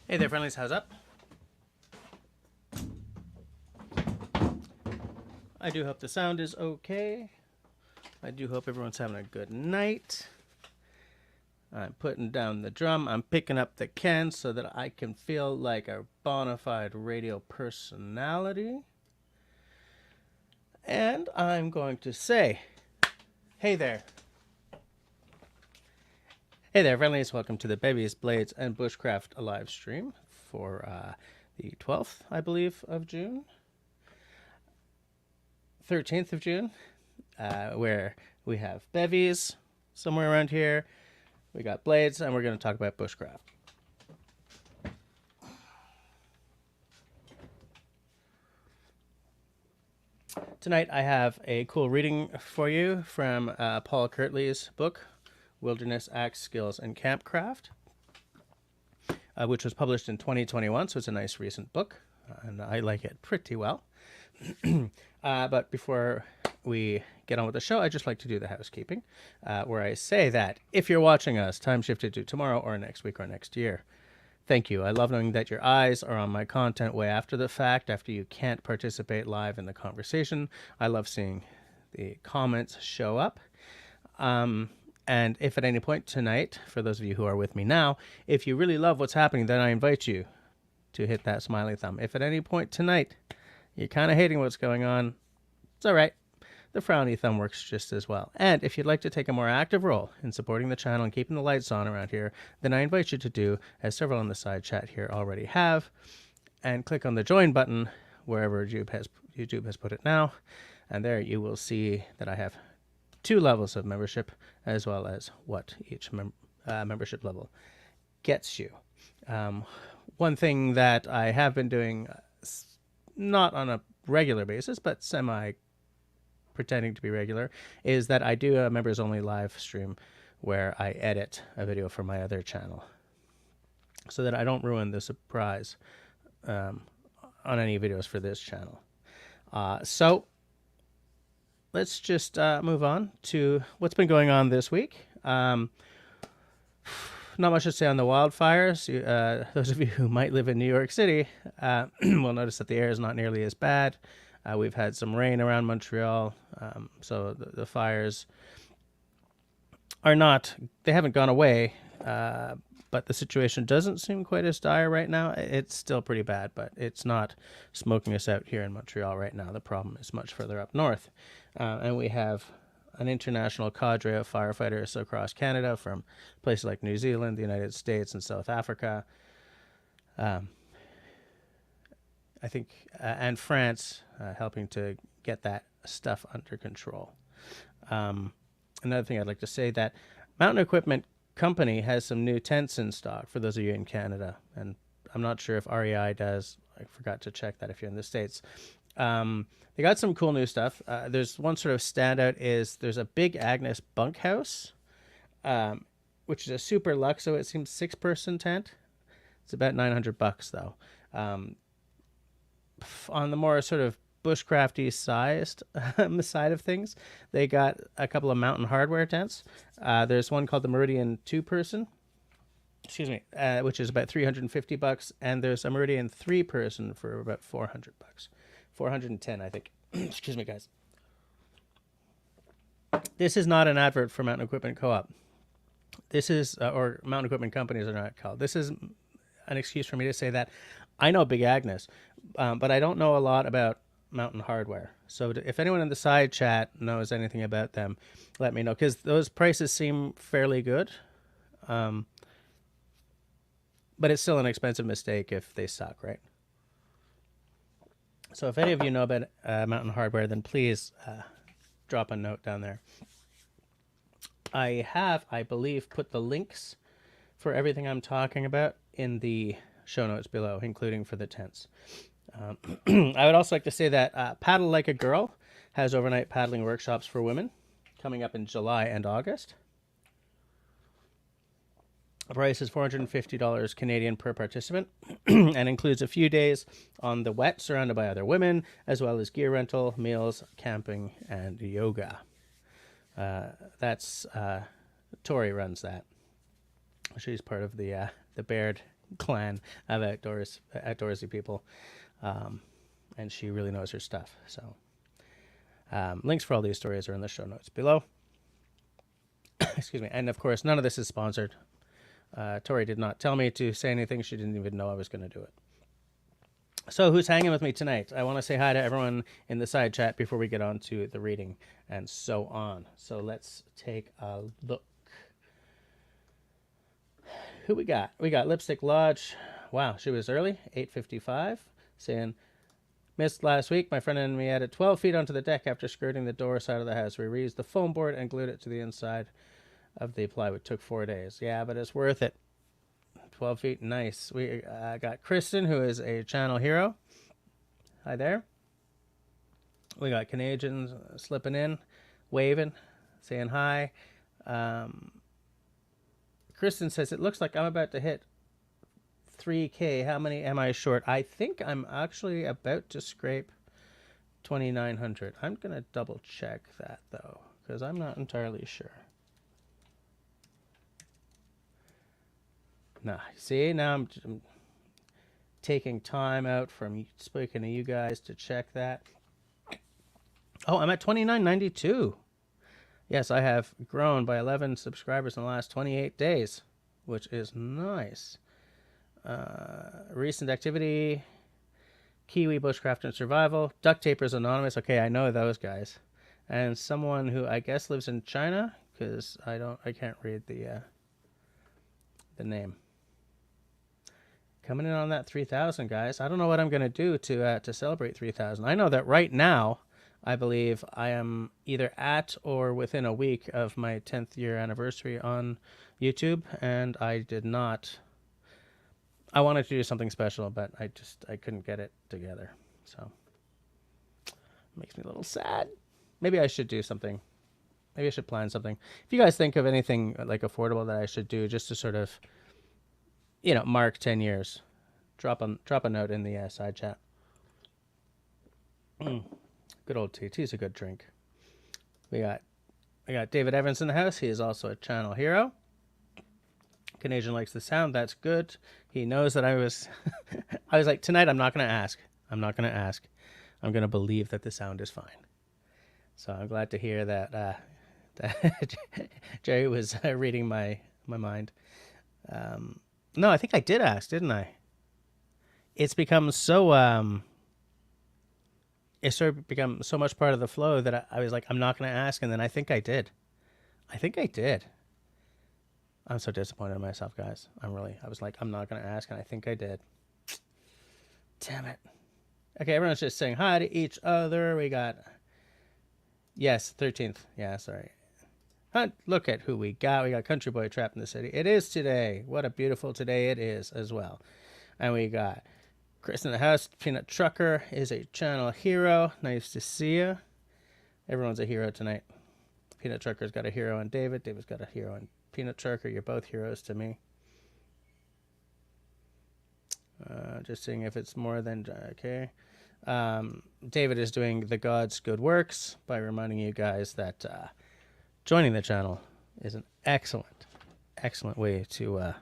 Hey there, friendlies. How's up? I do hope the sound is okay. I do hope everyone's having a good night. I'm putting down the drum. I'm picking up the can so that I can feel like a bona fide radio personality. And I'm going to say, hey there. Hey there, friendlies. Welcome to the Bevvies, Blades, and Bushcraft live stream for the 12th, I believe, of June. 13th of June, where we have Bevvies somewhere around here. We got Blades, and we're going to talk about Bushcraft. Tonight I have a cool reading for you from Paul Kirtley's book, Wilderness Axe Skills and Campcraft, which was published in 2021, so it's a nice recent book, and I like it pretty well. But before we get on with the show, I'd just like to do the housekeeping, where I say that if you're watching us, time shifted to tomorrow or next week or next year, thank you. I love knowing that your eyes are on my content way after the fact, after you can't participate live in the conversation. I love seeing the comments show up. And if at any point tonight, for those of you who are with me now, if you really love what's happening, then I invite you to hit that smiley thumb. If at any point tonight you're kind of hating what's going on, it's all right. The frowny thumb works just as well. And if you'd like to take a more active role in supporting the channel and keeping the lights on around here, then I invite you to do, as several on the side chat here already have, and click on the join button wherever YouTube has put it now. And there you will see that I have 2 levels of membership, as well as what each membership level gets you. One thing that I have been doing, not on a regular basis, but pretending to be regular, is that I do a members only live stream where I edit a video for my other channel so that I don't ruin the surprise on any videos for this channel. So let's just move on to what's been going on this week. Not much to say on the wildfires. Those of you who might live in New York City will notice that the air is not nearly as bad. We've had some rain around Montreal, so the fires they haven't gone away, but the situation doesn't seem quite as dire right now. It's still pretty bad, but it's not smoking us out here in Montreal right now. The problem is much further up north. And we have an international cadre of firefighters across Canada from places like New Zealand, the United States, and South Africa. I think, and France, helping to get that stuff under control. Another thing I'd like to say that Mountain Equipment Company has some new tents in stock for those of you in Canada, and I'm not sure if REI does. I forgot to check that if you're in the States. They got some cool new stuff. There's one sort of standout is there's a Big Agnes bunkhouse, which is a super luxe, so it seems 6-person tent. It's about $900 though. On the more sort of bushcrafty sized side of things, they got a couple of Mountain Hardware tents. There's one called the Meridian 2-person, which is about $350, and there's a Meridian 3-person for about $400, $410, I think. Excuse me, guys. This is not an advert for Mountain Equipment Co-op. This is, or Mountain Equipment Companies are not called. This is an excuse for me to say that I know Big Agnes, but I don't know a lot about Mountain Hardware. So if anyone in the side chat knows anything about them, let me know, because those prices seem fairly good. But it's still an expensive mistake if they suck, right? So if any of you know about Mountain Hardware, then please drop a note down there. I have, I believe, put the links for everything I'm talking about in the show notes below, including for the tents. I would also like to say that Paddle Like a Girl has overnight paddling workshops for women coming up in July and August. The price is $450 Canadian per participant and includes a few days on the wet surrounded by other women, as well as gear rental, meals, camping, and yoga. Tori runs that. She's part of the Baird clan of outdoorsy people, and she really knows her stuff. So links for all these stories are in the show notes below. Excuse me. And of course, none of this is sponsored. Tori did not tell me to say anything. She didn't even know I was going to do it. So who's hanging with me tonight? I want to say hi to everyone in the side chat before we get on to the reading and so on. So let's take a look. Who we got? We got Lipstick Lodge. Wow, she was early, 8:55, saying, missed last week. My friend and me added 12 feet onto the deck after skirting the door side of the house. We reused the foam board and glued it to the inside of the plywood. Took 4 days. Yeah, but it's worth it. 12 feet, nice. We got Kristen, who is a channel hero. Hi there. We got Canadians slipping in, waving, saying hi. Kristen says, it looks like I'm about to hit 3K. How many am I short? I think I'm actually about to scrape 2,900. I'm going to double check that, though, because I'm not entirely sure. Nah, see, now I'm taking time out from speaking to you guys to check that. Oh, I'm at 2992. Yes, I have grown by 11 subscribers in the last 28 days, which is nice. Recent activity, Kiwi, Bushcraft, and Survival. Duct Tapers Anonymous. Okay, I know those guys. And someone who I guess lives in China, because I can't read the name. Coming in on that 3,000, guys. I don't know what I'm going to do to celebrate 3,000. I know that right now, I believe I am either at or within a week of my 10th year anniversary on YouTube, and I did not. I wanted to do something special, but I couldn't get it together. So it makes me a little sad. Maybe I should do something. Maybe I should plan something. If you guys think of anything like affordable that I should do just to sort of, mark 10 years, drop a note in the side chat. Good old tea. Tea's a good drink. We got David Evans in the house. He is also a channel hero. Canadian likes the sound. That's good. He knows that I was like, tonight I'm not going to ask. I'm not going to ask. I'm going to believe that the sound is fine. So I'm glad to hear that Jerry was reading my mind. No, I think I did ask, didn't I? It's become so it's sort of become so much part of the flow that I was like, I'm not going to ask, and then I think I did. I'm so disappointed in myself, guys. I was like, I'm not going to ask, and I think I did. Damn it. Okay, everyone's just saying hi to each other. We got, yes, 13th. Yeah, sorry. Look at who we got. We got Country Boy trapped in the city. It is today. What a beautiful today it is as well. And we got Chris in the house. Peanut Trucker is a channel hero. Nice to see you. Everyone's a hero tonight. Peanut Trucker's got a hero in David. David's got a hero in Peanut Trucker. You're both heroes to me. Just seeing if it's more than... Okay. David is doing the God's good works by reminding you guys that joining the channel is an excellent, excellent way to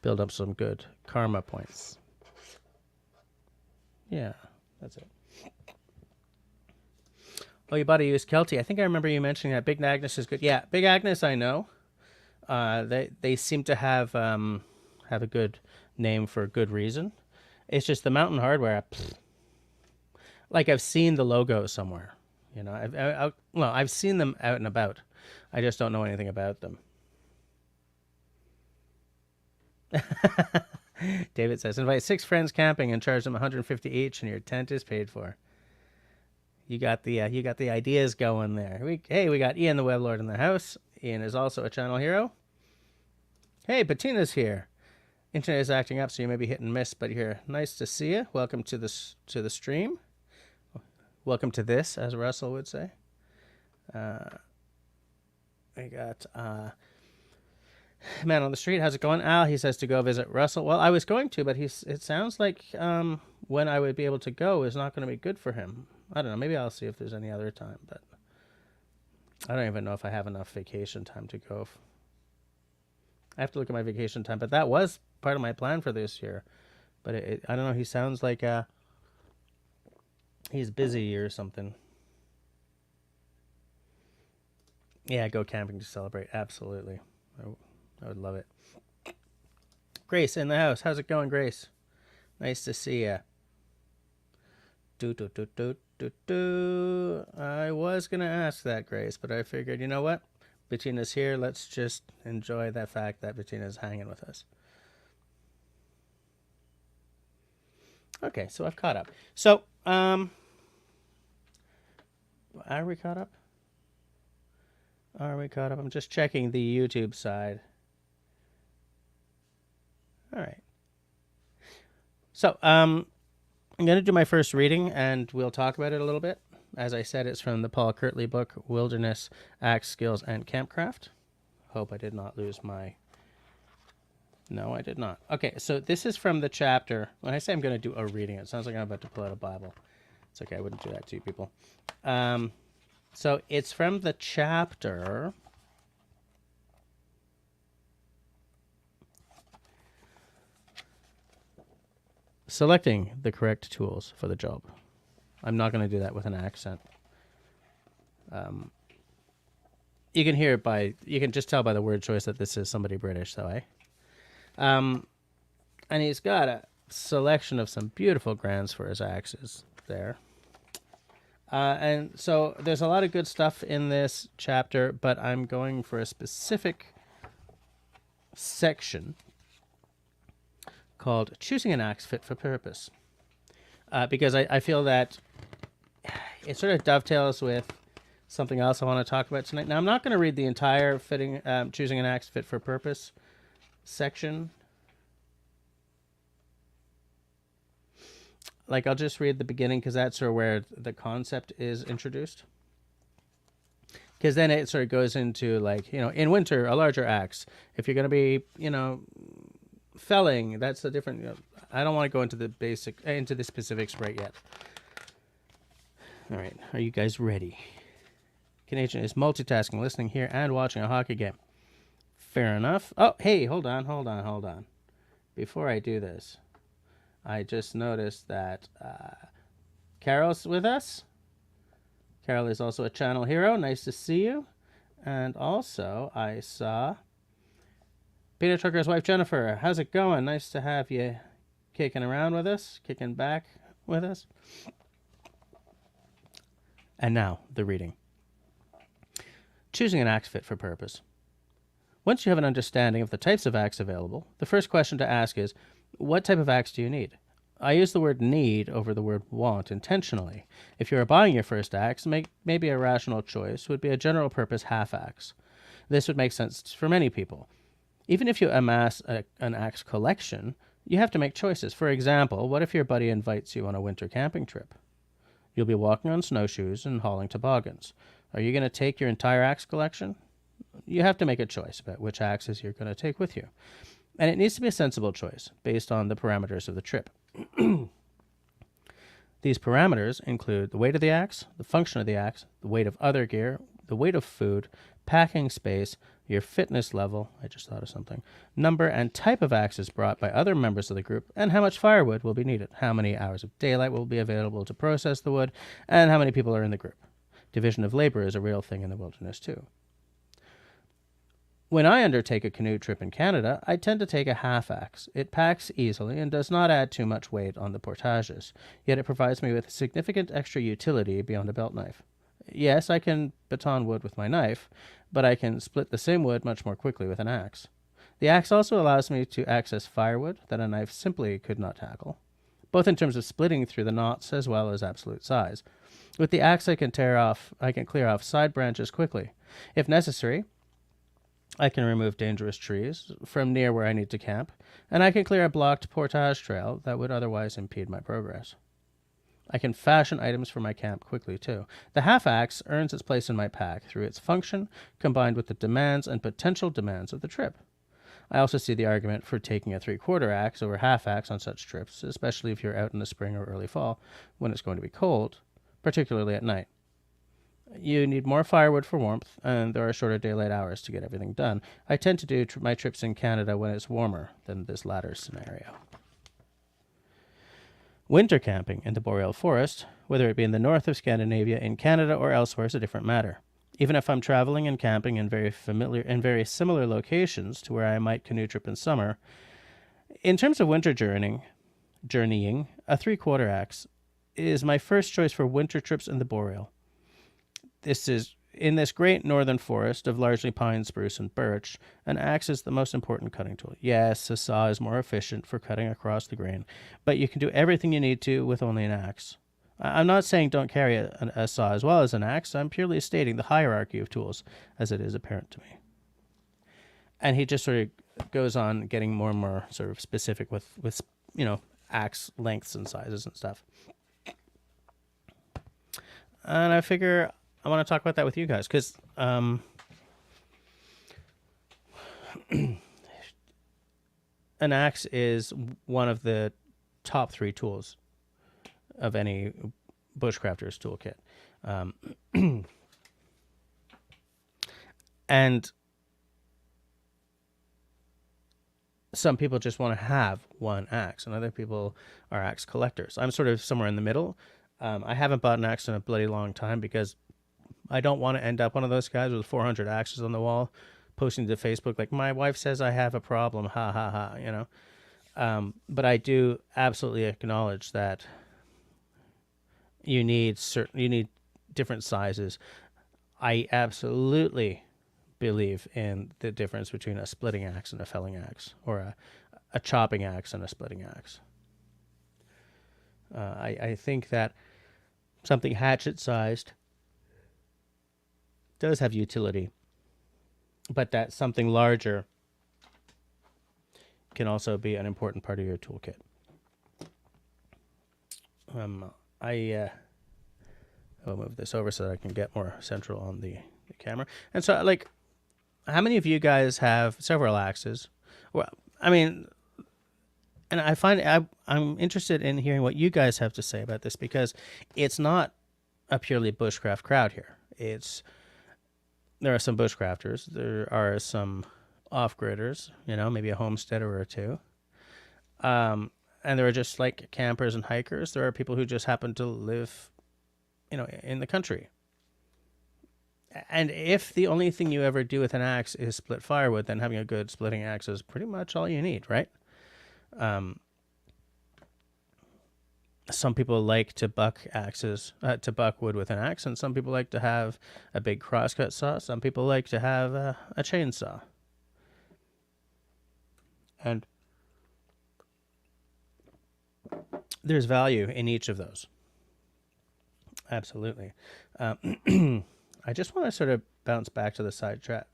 build up some good karma points. Yeah, that's it. Oh, you bought a used Kelty. I think I remember you mentioning that. Big Agnes is good. Yeah, Big Agnes, I know. They seem to have a good name for a good reason. It's just the Mountain Hardware. Like I've seen the logo somewhere. I've seen them out and about. I just don't know anything about them. David says, invite 6 friends camping and charge them $150 each, and your tent is paid for. You got the ideas going there. We got Ian the Weblord in the house. Ian is also a channel hero. Hey, Patina's here. Internet is acting up, so you may be hit and miss, but you're nice to see you. Welcome to the stream. Welcome to this, as Russell would say. We got Man on the Street. How's it going? Al, he says to go visit Russell. Well, I was going to, but it sounds like when I would be able to go is not going to be good for him. I don't know. Maybe I'll see if there's any other time, but I don't even know if I have enough vacation time to go. I have to look at my vacation time, but that was part of my plan for this year. But I don't know. He sounds like he's busy or something. Yeah, go camping to celebrate. Absolutely. I would love it. Grace in the house. How's it going, Grace? Nice to see ya. I was going to ask that, Grace, but I figured, you know what? Bettina's here. Let's just enjoy the fact that Bettina's hanging with us. Okay, so I've caught up. So, are we caught up? Are we caught up? I'm just checking the YouTube side. All right. So, I'm going to do my first reading, and we'll talk about it a little bit. As I said, it's from the Paul Kirtley book, Wilderness, Axe, Skills, and Campcraft. Hope I did not lose my... No, I did not. Okay, so this is from the chapter. When I say I'm going to do a reading, it sounds like I'm about to pull out a Bible. It's okay, I wouldn't do that to you people. So it's from the chapter... Selecting the correct tools for the job. I'm not going to do that with an accent. You can hear it by... You can just tell by the word choice that this is somebody British, so and he's got a selection of some beautiful grands for his axes there. And so there's a lot of good stuff in this chapter, but I'm going for a specific section called Choosing an Axe Fit for Purpose. Because I feel that it sort of dovetails with something else I want to talk about tonight. Now, I'm not going to read the entire Choosing an Axe Fit for Purpose section. Like, I'll just read the beginning because that's sort of where the concept is introduced. Because then it sort of goes into, like, you know, in winter, a larger axe. If you're going to be, you know, felling, that's a different... You know, I don't want to go into the specifics right yet. All right, are you guys ready? Canadian is multitasking, listening here, and watching a hockey game. Fair enough. Oh, hey, hold on. Before I do this, I just noticed that Carol's with us. Carol is also a channel hero. Nice to see you. And also, I saw Peter Trucker's wife, Jennifer. How's it going? Nice to have you kicking around with us, kicking back with us. And now, the reading. Choosing an axe fit for purpose. Once you have an understanding of the types of axe available, the first question to ask is, what type of axe do you need? I use the word need over the word want intentionally. If you are buying your first axe, maybe a rational choice would be a general purpose half axe. This would make sense for many people. Even if you amass an axe collection, you have to make choices. For example, what if your buddy invites you on a winter camping trip? You'll be walking on snowshoes and hauling toboggans. Are you going to take your entire axe collection? You have to make a choice about which axes you're going to take with you. And it needs to be a sensible choice based on the parameters of the trip. These parameters include the weight of the axe, the function of the axe, the weight of other gear, the weight of food, packing space, your fitness level, I just thought of something, number and type of axes brought by other members of the group, and how much firewood will be needed, how many hours of daylight will be available to process the wood, and how many people are in the group. Division of labor is a real thing in the wilderness, too. When I undertake a canoe trip in Canada, I tend to take a half axe. It packs easily and does not add too much weight on the portages, yet it provides me with significant extra utility beyond a belt knife. Yes, I can baton wood with my knife, but I can split the same wood much more quickly with an axe. The axe also allows me to access firewood that a knife simply could not tackle, both in terms of splitting through the knots as well as absolute size. With the axe, I can clear off side branches quickly. If necessary, I can remove dangerous trees from near where I need to camp, and I can clear a blocked portage trail that would otherwise impede my progress. I can fashion items for my camp quickly, too. The half-axe earns its place in my pack through its function, combined with the demands and potential demands of the trip. I also see the argument for taking a three-quarter axe over half-axe on such trips, especially if you're out in the spring or early fall, when it's going to be cold, particularly at night. You need more firewood for warmth, and there are shorter daylight hours to get everything done. I tend to do my trips in Canada when it's warmer than this latter scenario. Winter camping in the boreal forest, whether it be in the north of Scandinavia, in Canada, or elsewhere, is a different matter. Even if I'm traveling and camping in very similar locations to where I might canoe trip in summer, in terms of winter journeying, a 3/4 axe is my first choice for winter trips in the boreal. This is in this great northern forest of largely pine, spruce, and birch. An axe is the most important cutting tool. Yes, a saw is more efficient for cutting across the grain, but you can do everything you need to with only an axe. I'm not saying don't carry a saw as well as an axe. I'm purely stating the hierarchy of tools as it is apparent to me. And he just sort of goes on getting more and more sort of specific with axe lengths and sizes and stuff. And I figure I want to talk about that with you guys because an axe is one of the top 3 tools of any bushcrafter's toolkit. And some people just want to have one axe, and other people are axe collectors. I'm sort of somewhere in the middle. I haven't bought an axe in a bloody long time because I don't want to end up one of those guys with 400 axes on the wall posting to Facebook like, my wife says I have a problem, ha ha ha, but I do absolutely acknowledge that you need different sizes. I absolutely believe in the difference between a splitting axe and a felling axe, or a chopping axe and a splitting axe. I think that something hatchet-sized does have utility, but that something larger can also be an important part of your toolkit. I'll move this over so that I can get more central on the camera. And so, like, how many of you guys have several axes? Well, I mean, and I find I'm interested in hearing what you guys have to say about this, because it's not a purely bushcraft crowd here. There are some bushcrafters. There are some off-gridders, maybe a homesteader or two. And there are just like campers and hikers. There are people who just happen to live, in the country. And if the only thing you ever do with an axe is split firewood, then having a good splitting axe is pretty much all you need, right? Some people like to buck wood with an axe, and some people like to have a big crosscut saw. Some people like to have a chainsaw. And there's value in each of those. Absolutely. I just want to sort of bounce back to the side chat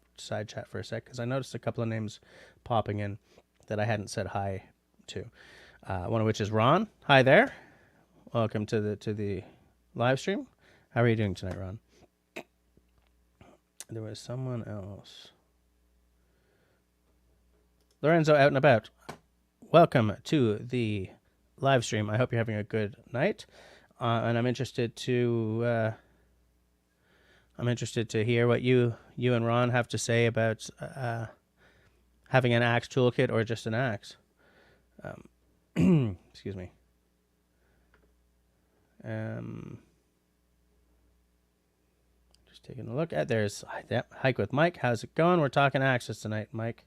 for a sec, because I noticed a couple of names popping in that I hadn't said hi to. One of which is Ron. Hi there. Welcome to the live stream. How are you doing tonight, Ron? There was someone else. Lorenzo out and about. Welcome to the live stream. I hope you're having a good night. And I'm interested to hear what you and Ron have to say about having an axe toolkit or just an axe. Excuse me. Just taking a look at there's Hike with Mike. How's it going? We're talking axes tonight, Mike.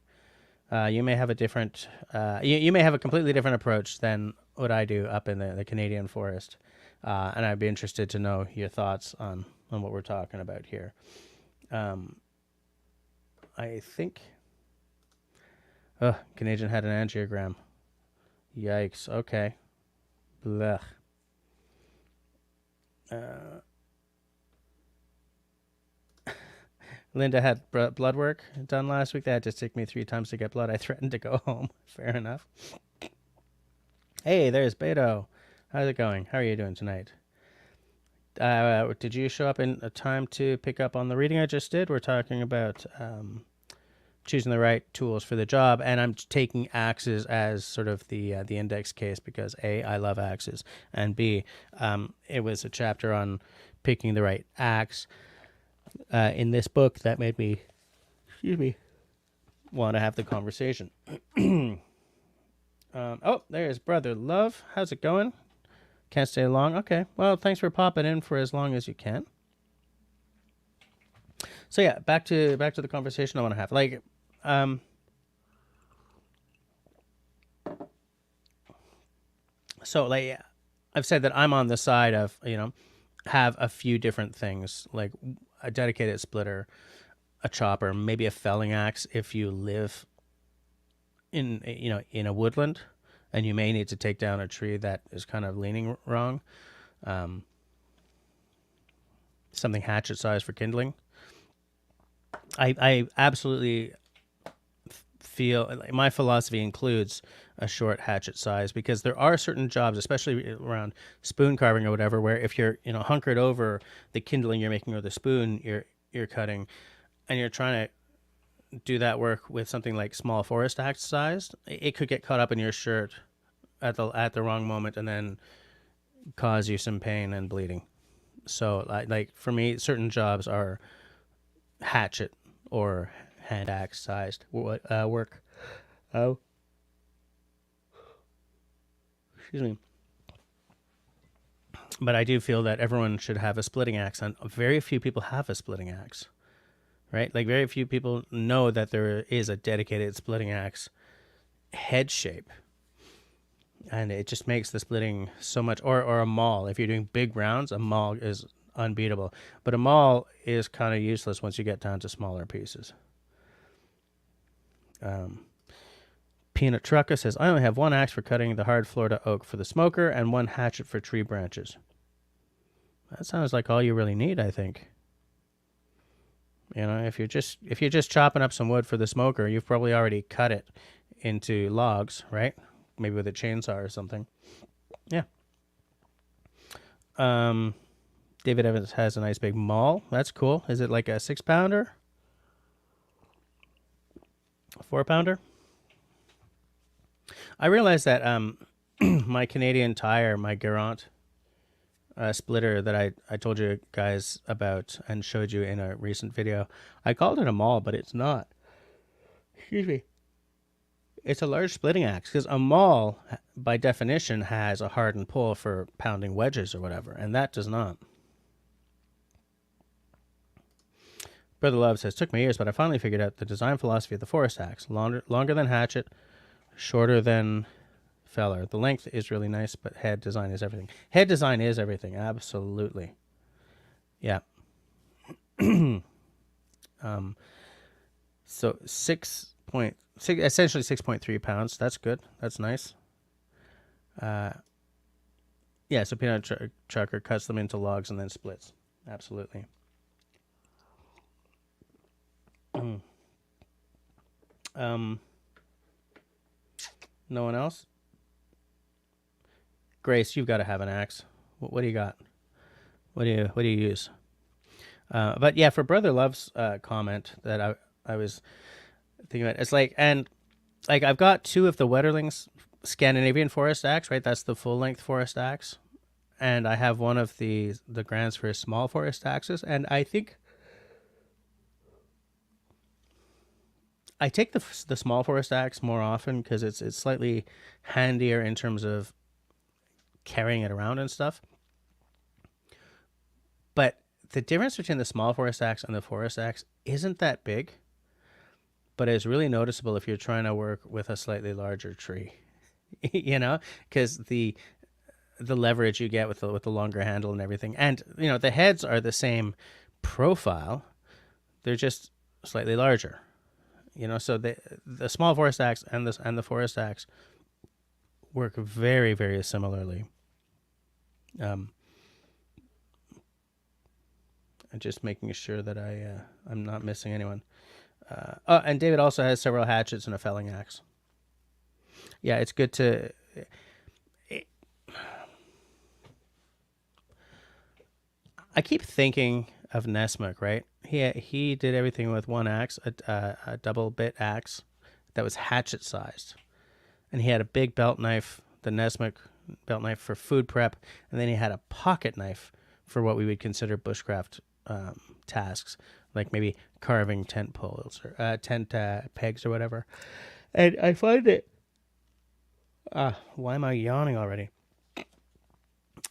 You may have a different you may have a completely different approach than what I do up in the Canadian forest, and I'd be interested to know your thoughts on what we're talking about here. I think Canadian had an angiogram. Yikes. Okay. Blech. Linda had blood work done last week. They had to take me 3 times to get blood. I threatened to go home. Fair enough. Hey, there's Beto. How's it going? How are you doing tonight? Did you show up in time to pick up on the reading I just did? We're talking about choosing the right tools for the job, and I'm taking axes as sort of the index case because A, I love axes, and B, it was a chapter on picking the right axe. in this book that made me, excuse me, want to have the conversation. Oh, there's Brother Love. How's it going? Can't stay long. Okay. Well, thanks for popping in for as long as you can. So yeah, back to the conversation I want to have. Like, so like I've said that I'm on the side of, have a few different things, like a dedicated splitter, a chopper, maybe a felling axe if you live in a woodland and you may need to take down a tree that is kind of leaning wrong. Something hatchet size for kindling. I absolutely feel like my philosophy includes a short hatchet size, because there are certain jobs, especially around spoon carving or whatever, where if you're hunkered over the kindling you're making or the spoon you're cutting, and you're trying to do that work with something like small forest axe sized, it could get caught up in your shirt at the wrong moment and then cause you some pain and bleeding. So like for me, certain jobs are hatchet or hand axe sized work. Oh, excuse me. But I do feel that everyone should have a splitting axe, and very few people have a splitting axe, right? Like very few people know that there is a dedicated splitting axe head shape, and it just makes the splitting so much. Or a maul. If you're doing big rounds, a maul is unbeatable. But a maul is kind of useless once you get down to smaller pieces. Peanut Trucker says, I only have one axe for cutting the hard Florida oak for the smoker and one hatchet for tree branches. That sounds like all you really need, I think. If you're just chopping up some wood for the smoker, you've probably already cut it into logs, right? Maybe with a chainsaw or something. Yeah. David Evans has a nice big maul. That's cool. Is it like a 6-pounder? A 4-pounder? I realized that my Canadian Tire, my Garant splitter that I told you guys about and showed you in a recent video, I called it a maul, but it's not. Excuse me. It's a large splitting axe, because a maul, by definition, has a hardened pull for pounding wedges or whatever, and that does not. Brother Love says, took me years, but I finally figured out the design philosophy of the forest axe. Longer than hatchet, shorter than feller. The length is really nice, but head design is everything. Head design is everything, absolutely. Yeah. So essentially 6.3 pounds. That's good. That's nice. Yeah, so Peanut Trucker cuts them into logs and then splits. Absolutely. No one else? Grace, you've got to have an axe. What do you got? What do you use? But yeah, for Brother Love's comment that I was thinking about, it's like, and like I've got 2 of the Wetterling's Scandinavian forest axe, right? That's the full length forest axe, and I have one of the Grands for small forest axes, and I think I take the small forest axe more often because it's slightly handier in terms of carrying it around and stuff. But the difference between the small forest axe and the forest axe isn't that big, but it's really noticeable if you're trying to work with a slightly larger tree, because the leverage you get with the longer handle and everything, and the heads are the same profile, they're just slightly larger. So the small forest axe and the forest axe work very, very similarly. I'm just making sure that I'm not missing anyone. And David also has several hatchets and a felling axe. Yeah, it's good to. I keep thinking of Nesmuk, right? He did everything with one axe, a double bit axe that was hatchet sized, and he had a big belt knife, the Nesmuk belt knife for food prep, and then he had a pocket knife for what we would consider bushcraft tasks, like maybe carving tent poles or tent pegs or whatever. And I find it. Why am I yawning already?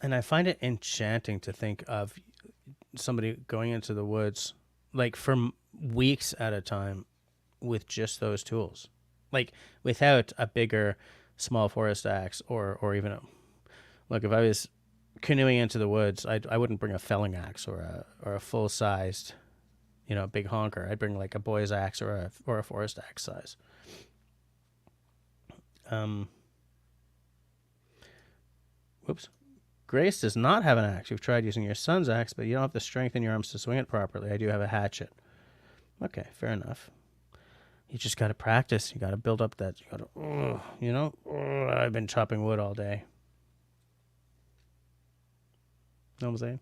And I find it enchanting to think of somebody going into the woods, like for weeks at a time, with just those tools, like without a bigger small forest axe or even a, look, if I was canoeing into the woods, I wouldn't bring a felling axe or a full sized, big honker. I'd bring like a boy's axe or a forest axe size. Whoops. Grace does not have an axe. You've tried using your son's axe, but you don't have the strength in your arms to swing it properly. I do have a hatchet. Okay, fair enough. You just got to practice. You got to build up that. You got to, I've been chopping wood all day. Know what I'm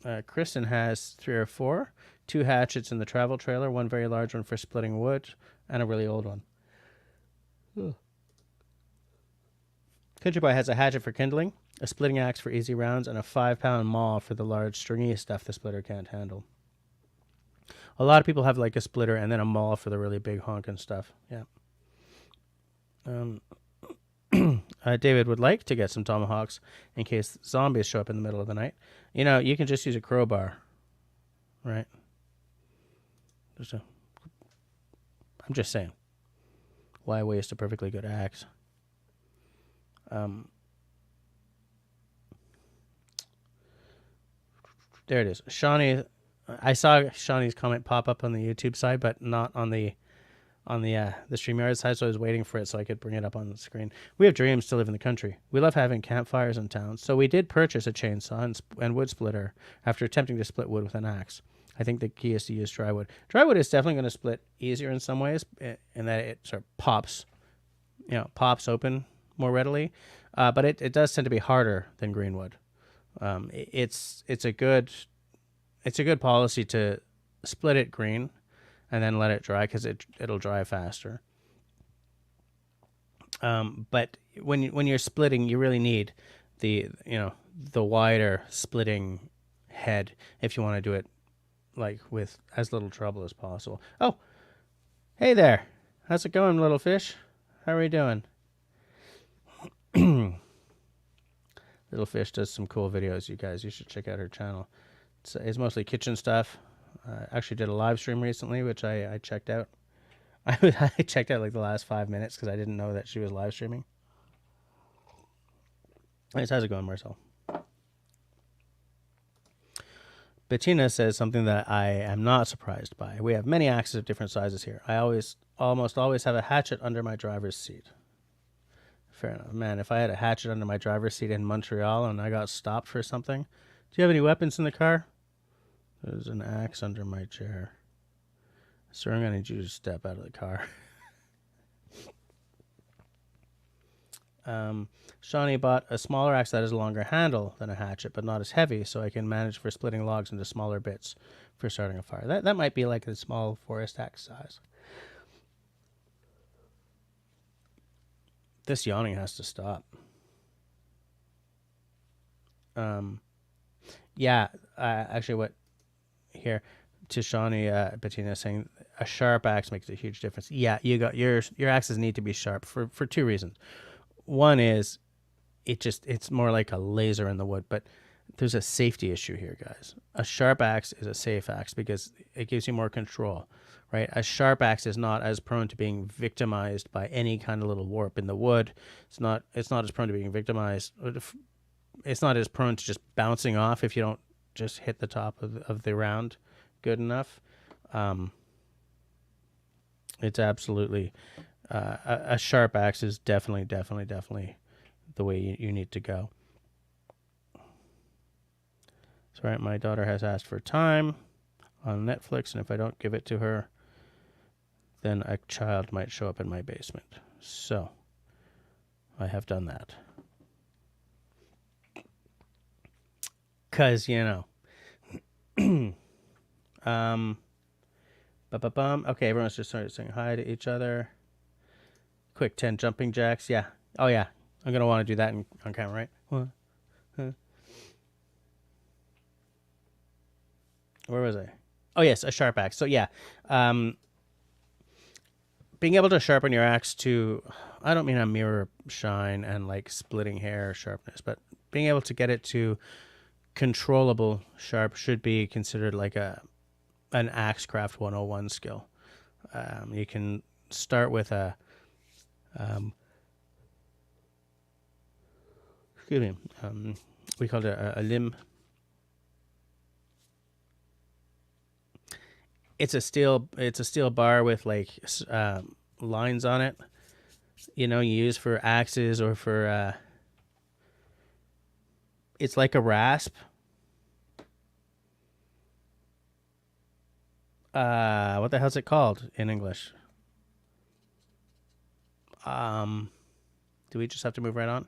saying? Kristen has 3 or 4. 2 hatchets in the travel trailer, 1 very large one for splitting wood, and a really old one. Ugh. Country Boy has a hatchet for kindling, a splitting axe for easy rounds, and a 5-pound maul for the large stringy stuff the splitter can't handle. A lot of people have like a splitter and then a maul for the really big honking stuff. Yeah. David would like to get some tomahawks in case zombies show up in the middle of the night. You can just use a crowbar, right? I'm just saying. Why waste a perfectly good axe? There it is. Shawnee, I saw Shawnee's comment pop up on the YouTube side, but not on the StreamYard side, so I was waiting for it so I could bring it up on the screen. We have dreams to live in the country. We love having campfires in town, so we did purchase a chainsaw and wood splitter after attempting to split wood with an axe. I think the key is to use dry wood. Dry wood is definitely going to split easier in some ways, in that it sort of pops open more readily, but it does tend to be harder than green wood. It's a good policy to split it green and then let it dry because it'll dry faster. But when you're splitting, you really need the wider splitting head if you want to do it like with as little trouble as possible. Oh, hey there. How's it going, little fish? How are we doing? Little Fish does some cool videos, you guys. You should check out her channel. It's mostly kitchen stuff. Actually did a live stream recently, which I checked out. I checked out like the last 5 minutes because I didn't know that she was live streaming. Anyways, how's it going, Marcel? Bettina says something that I am not surprised by. We have many axes of different sizes here. I almost always have a hatchet under my driver's seat. Fair enough. Man, if I had a hatchet under my driver's seat in Montreal and I got stopped for something. Do you have any weapons in the car? There's an axe under my chair. Sir, I'm going to need you to step out of the car. Shawnee bought a smaller axe that has a longer handle than a hatchet, but not as heavy, so I can manage for splitting logs into smaller bits for starting a fire. That might be like a small forest axe size. This yawning has to stop. Yeah, actually what here to Shawnee, Bettina saying a sharp axe makes a huge difference. Yeah, you got your axes need to be sharp for 2 reasons. One is it's more like a laser in the wood, but there's a safety issue here, guys. A sharp axe is a safe axe because it gives you more control, right? A sharp axe is not as prone to being victimized by any kind of little warp in the wood. It's not as prone to being victimized. It's not as prone to just bouncing off if you don't just hit the top of the round good enough. It's absolutely a sharp axe is definitely the way you need to go. That's right. My daughter has asked for time on Netflix, and if I don't give it to her, then a child might show up in my basement. So I have done that. Because, okay, everyone's just started saying hi to each other. Quick 10 jumping jacks. Yeah. Oh, yeah. I'm going to want to do that on camera, right? Where was I? Oh yes, a sharp axe. So yeah, being able to sharpen your axe to, I don't mean a mirror shine and like splitting hair sharpness, but being able to get it to controllable sharp should be considered like an axe craft 101 skill. You can start with a excuse me, we called it a limb. It's a steel bar with like lines on it. You know, you use for axes or for it's like a rasp. What the hell's it called in English? Do we just have to move right on?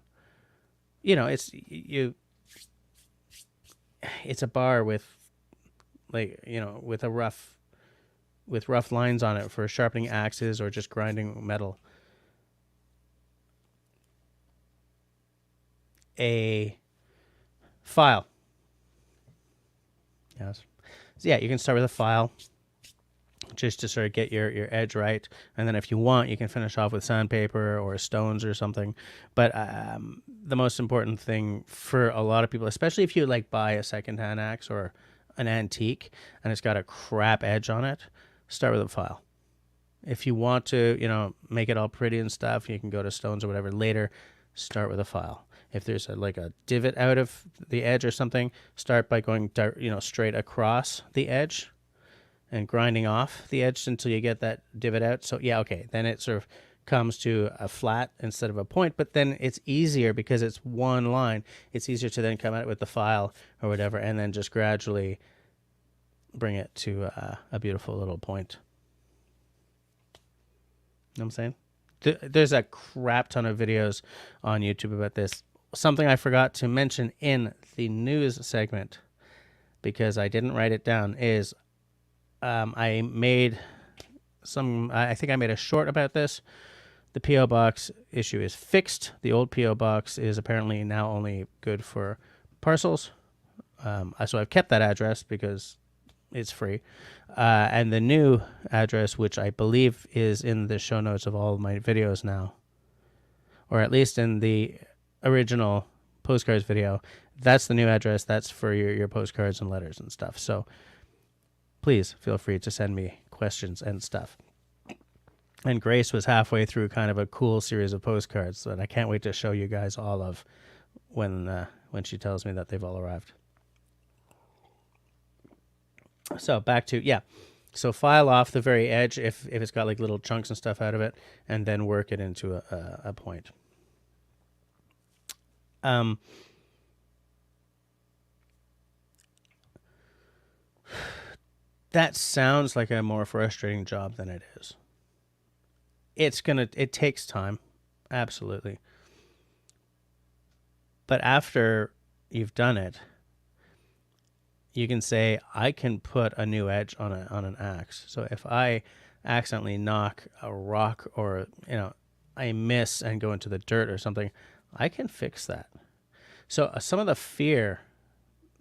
You know, it's a bar with like, you know, with rough lines on it for sharpening axes or just grinding metal. A file. Yes. So yeah, you can start with a file just to sort of get your edge right, and then if you want, you can finish off with sandpaper or stones or something. But the most important thing for a lot of people, especially if you like buy a secondhand axe or an antique and it's got a crap edge on it, start with a file. If you want to, you know, make it all pretty and stuff, you can go to stones or whatever later. Start with a file. If there's like a divot out of the edge or something, start by going, you know, straight across the edge and grinding off the edge until you get that divot out. So yeah, okay, then it sort of comes to a flat instead of a point, but then it's easier because it's one line. It's easier to then come at it with the file or whatever and then just gradually bring it to a beautiful little point. You know what I'm saying? There's a crap ton of videos on YouTube about this. Something I forgot to mention in the news segment, because I didn't write it down, is I made I think I made a short about this. The P.O. Box issue is fixed. The old P.O. Box is apparently now only good for parcels. So I've kept that address because it's free. And the new address, which I believe is in the show notes of all of my videos now, or at least in the original postcards video, that's the new address. That's for your postcards and letters and stuff. So please feel free to send me questions and stuff. And Grace was halfway through kind of a cool series of postcards that I can't wait to show you guys all of when she tells me that they've all arrived. So back to, yeah. So file off the very edge if it's got like little chunks and stuff out of it, and then work it into a point. That sounds like a more frustrating job than it is. It takes time, absolutely. But after you've done it, you can say, I can put a new edge on an axe. So if I accidentally knock a rock or, you know, I miss and go into the dirt or something, I can fix that. So some of the fear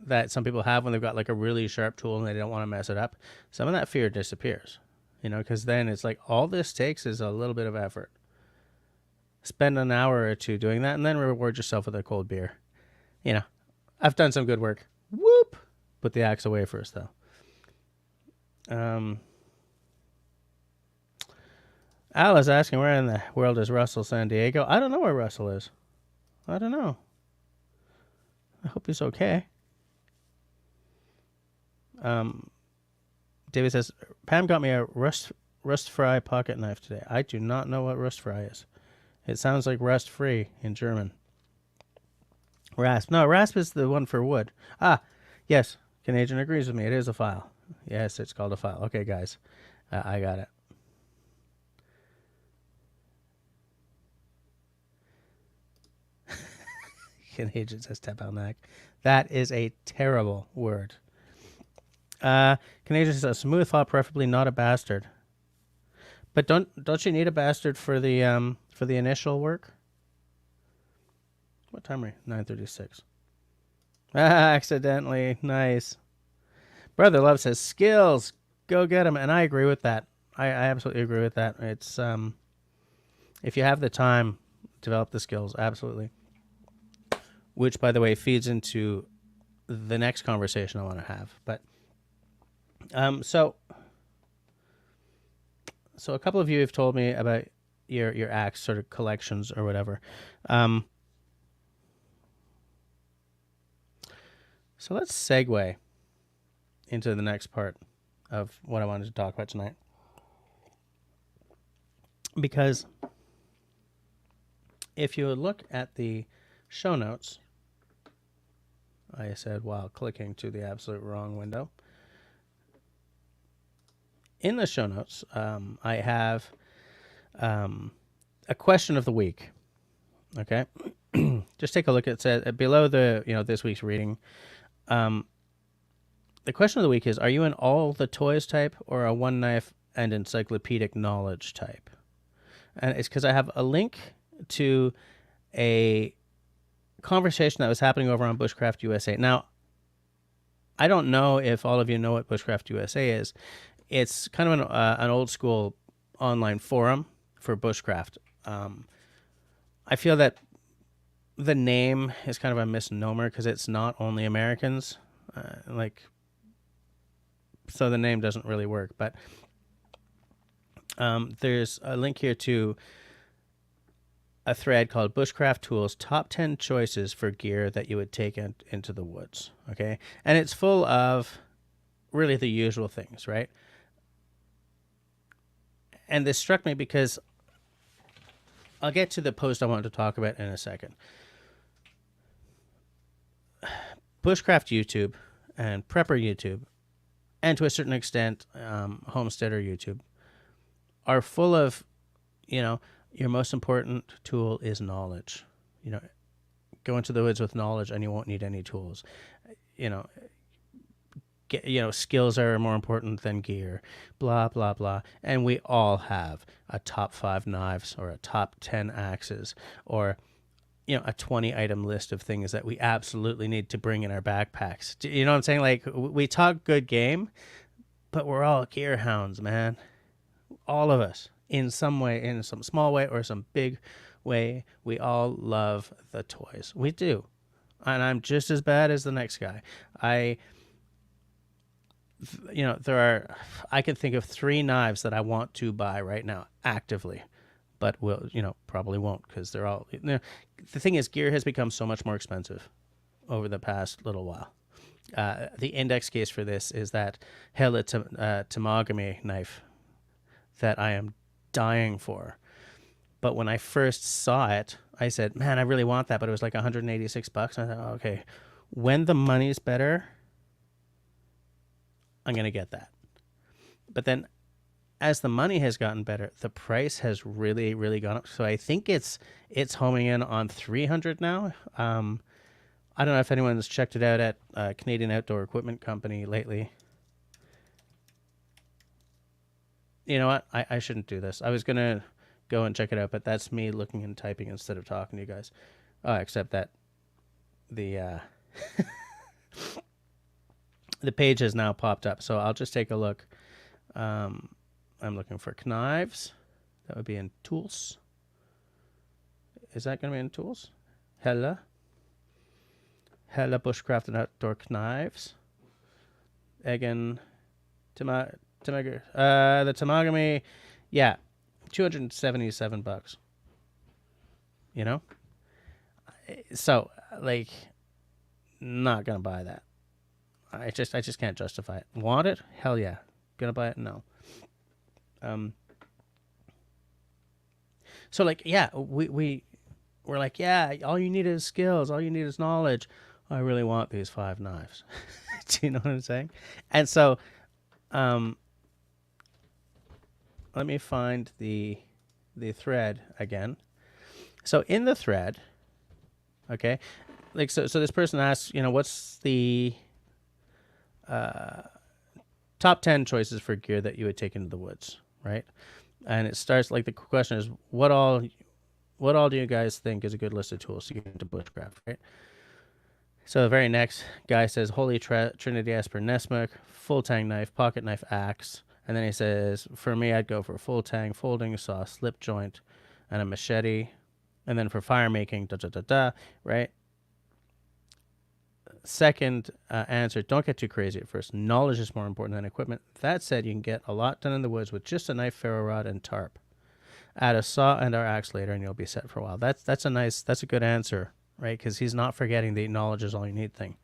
that some people have when they've got like a really sharp tool and they don't want to mess it up, some of that fear disappears, you know, because then it's like all this takes is a little bit of effort. Spend an hour or two doing that and then reward yourself with a cold beer. You know, I've done some good work. Whoop! Put the axe away first, though. Al is asking, where in the world is Russell San Diego? I don't know where Russell is. I don't know. I hope he's okay. David says, Pam got me a rust fry pocket knife today. I do not know what rust fry is. It sounds like rust free in German. Rasp. No, rasp is the one for wood. Ah, yes. Canadian agrees with me. It is a file. Yes, it's called a file. Okay, guys. I got it. Canadian says Tepanak. That is a terrible word. Canadian says a smooth file, preferably not a bastard. But don't you need a bastard for the initial work? What time are we? 9:36. Accidentally. Nice. Brother Love says skills, go get them, and I agree with that. I absolutely agree with that. It's if you have the time, develop the skills, absolutely. Which, by the way, feeds into the next conversation I want to have. But so a couple of you have told me about your axe sort of collections or whatever. So let's segue into the next part of what I wanted to talk about tonight. Because if you look at the show notes, I said while clicking to the absolute wrong window. In the show notes, I have a question of the week. Okay, just take a look at it below the this week's reading. The question of the week is: are you an all the toys type or a one knife and encyclopedic knowledge type? And it's because I have a link to a conversation that was happening over on Bushcraft USA. Now, I don't know if all of you know what Bushcraft USA is. It's kind of an old school online forum for bushcraft. I feel that the name is kind of a misnomer because it's not only Americans. So the name doesn't really work. But there's a link here to a thread called Bushcraft Tools Top 10 Choices for Gear That You Would Take into the Woods. Okay? And it's full of really the usual things, right? And this struck me because I'll get to the post I wanted to talk about in a second. Bushcraft YouTube and Prepper YouTube, and to a certain extent, Homesteader YouTube, are full of, your most important tool is knowledge. Go into the woods with knowledge and you won't need any tools. Skills are more important than gear, blah, blah, blah. And we all have a top 5 knives or a top 10 axes or, a 20 item list of things that we absolutely need to bring in our backpacks. You know what I'm saying? Like, we talk good game, but we're all gear hounds, man. All of us. In some way, in some small way or some big way, we all love the toys. We do. And I'm just as bad as the next guy. I can think of 3 knives that I want to buy right now actively, but probably won't because they're all, the thing is, gear has become so much more expensive over the past little while. The index case for this is that Hella Tamagami knife that I am dying for. But when I first saw it, I said, man, I really want that, but it was like $186. And I thought, okay, when the money's better, I'm going to get that. But then as the money has gotten better, the price has really, really gone up. So I think it's homing in on $300 now. I don't know if anyone's checked it out at Canadian Outdoor Equipment Company lately. You know what? I shouldn't do this. I was going to go and check it out, but that's me looking and typing instead of talking to you guys. Except that the the page has now popped up, so I'll just take a look. I'm looking for knives. That would be in tools. Is that going to be in tools? Hella Bushcraft and Outdoor Knives. Again, the Tamagami, yeah, $277. So like, not gonna buy that. I just can't justify it. Want it? Hell yeah. Gonna buy it? No. So like, yeah, we're like, yeah, all you need is skills, all you need is knowledge. I really want these 5 knives. Do you know what I'm saying? And so, let me find the thread again. So in the thread, okay, like so this person asks, what's the top 10 choices for gear that you would take into the woods, right? And it starts like the question is, what all do you guys think is a good list of tools to get into bushcraft, right? So the very next guy says Holy Trinity Esper Nesmuk, full tang knife, pocket knife, axe. And then he says, for me, I'd go for full tang, folding saw, slip joint, and a machete. And then for fire making, right? Second answer, don't get too crazy at first. Knowledge is more important than equipment. That said, you can get a lot done in the woods with just a knife, ferro rod, and tarp. Add a saw and our axe later, and you'll be set for a while. That's a good answer, right? Because he's not forgetting the knowledge is all you need thing.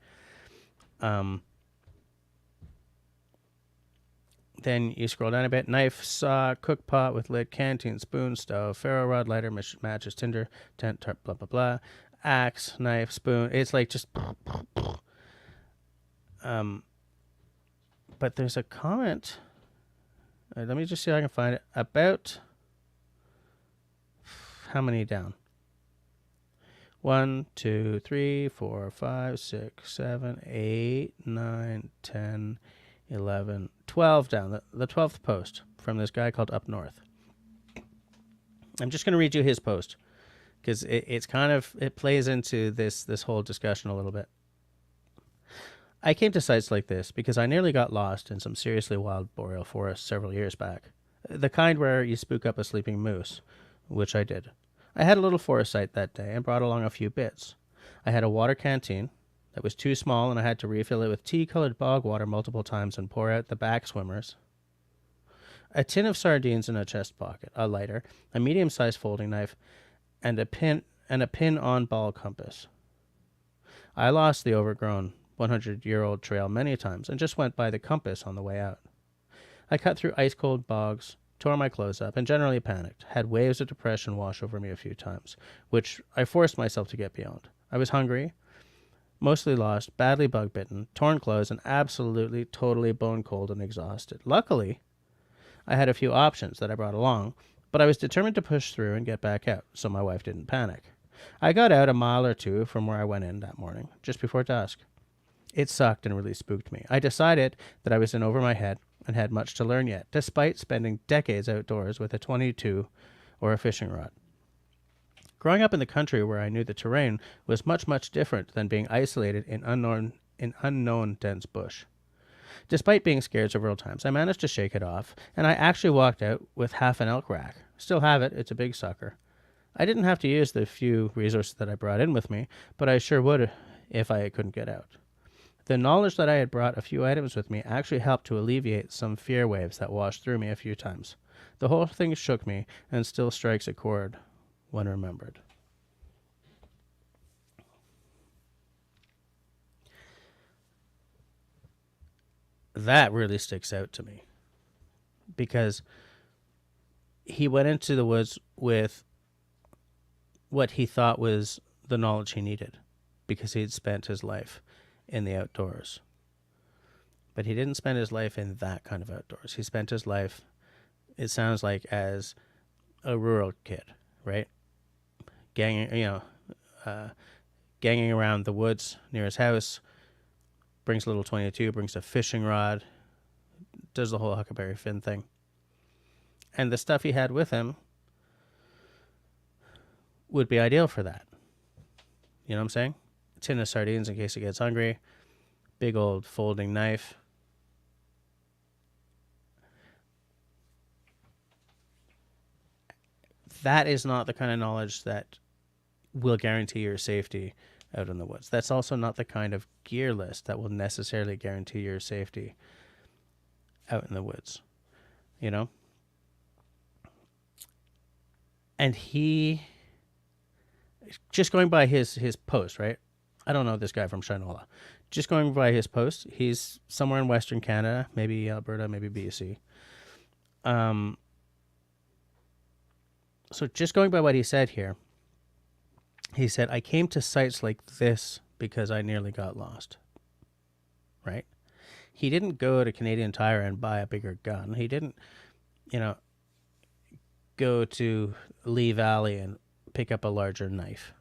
Then you scroll down a bit. Knife, saw, cook pot with lid, canteen, spoon, stove, ferro rod, lighter, matches, tinder, tent, tarp, blah, blah, blah. Axe, knife, spoon. It's like just... But there's a comment. Let me just see if I can find it. About... How many down? 1, 2, 3, 4, 5, 6, 7, 8, 9, 10, 11, 12 down. The 12th post from this guy called Upnorth. I'm just going to read you his post because it plays into this whole discussion a little bit. I came to sites like this because I nearly got lost in some seriously wild boreal forests several years back. The kind where you spook up a sleeping moose, which I did. I had a little foresight that day and brought along a few bits. I had a water canteen that was too small, and I had to refill it with tea-colored bog water multiple times and pour out the back swimmers. A tin of sardines in a chest pocket, a lighter, a medium-sized folding knife, and a pin-on ball compass. I lost the overgrown 100-year-old trail many times and just went by the compass on the way out. I cut through ice-cold bogs, tore my clothes up, and generally panicked. Had waves of depression wash over me a few times, which I forced myself to get beyond. I was hungry, mostly lost, badly bug-bitten, torn clothes, and absolutely, totally bone-cold and exhausted. Luckily, I had a few options that I brought along, but I was determined to push through and get back out, so my wife didn't panic. I got out a mile or two from where I went in that morning, just before dusk. It sucked and really spooked me. I decided that I was in over my head and had much to learn yet, despite spending decades outdoors with a 22 or a fishing rod. Growing up in the country where I knew the terrain was much, much different than being isolated in unknown dense bush. Despite being scared several times, I managed to shake it off, and I actually walked out with half an elk rack. Still have it. It's a big sucker. I didn't have to use the few resources that I brought in with me, but I sure would if I couldn't get out. The knowledge that I had brought a few items with me actually helped to alleviate some fear waves that washed through me a few times. The whole thing shook me and still strikes a chord when remembered. That really sticks out to me because he went into the woods with what he thought was the knowledge he needed because he'd spent his life in the outdoors. But he didn't spend his life in that kind of outdoors. He spent his life, it sounds like, as a rural kid, right? Ganging around the woods near his house, brings a little 22, brings a fishing rod, does the whole Huckleberry Finn thing. And the stuff he had with him would be ideal for that. You know what I'm saying? A tin of sardines in case he gets hungry, big old folding knife. That is not the kind of knowledge that will guarantee your safety out in the woods. That's also not the kind of gear list that will necessarily guarantee your safety out in the woods, you know? And he, just going by his post, right? I don't know this guy from Shinola. Just going by his post, he's somewhere in Western Canada, maybe Alberta, maybe BC. So just going by what he said here, he said, I came to sites like this because I nearly got lost, right? He didn't go to Canadian Tire and buy a bigger gun. He didn't, go to Lee Valley and pick up a larger knife.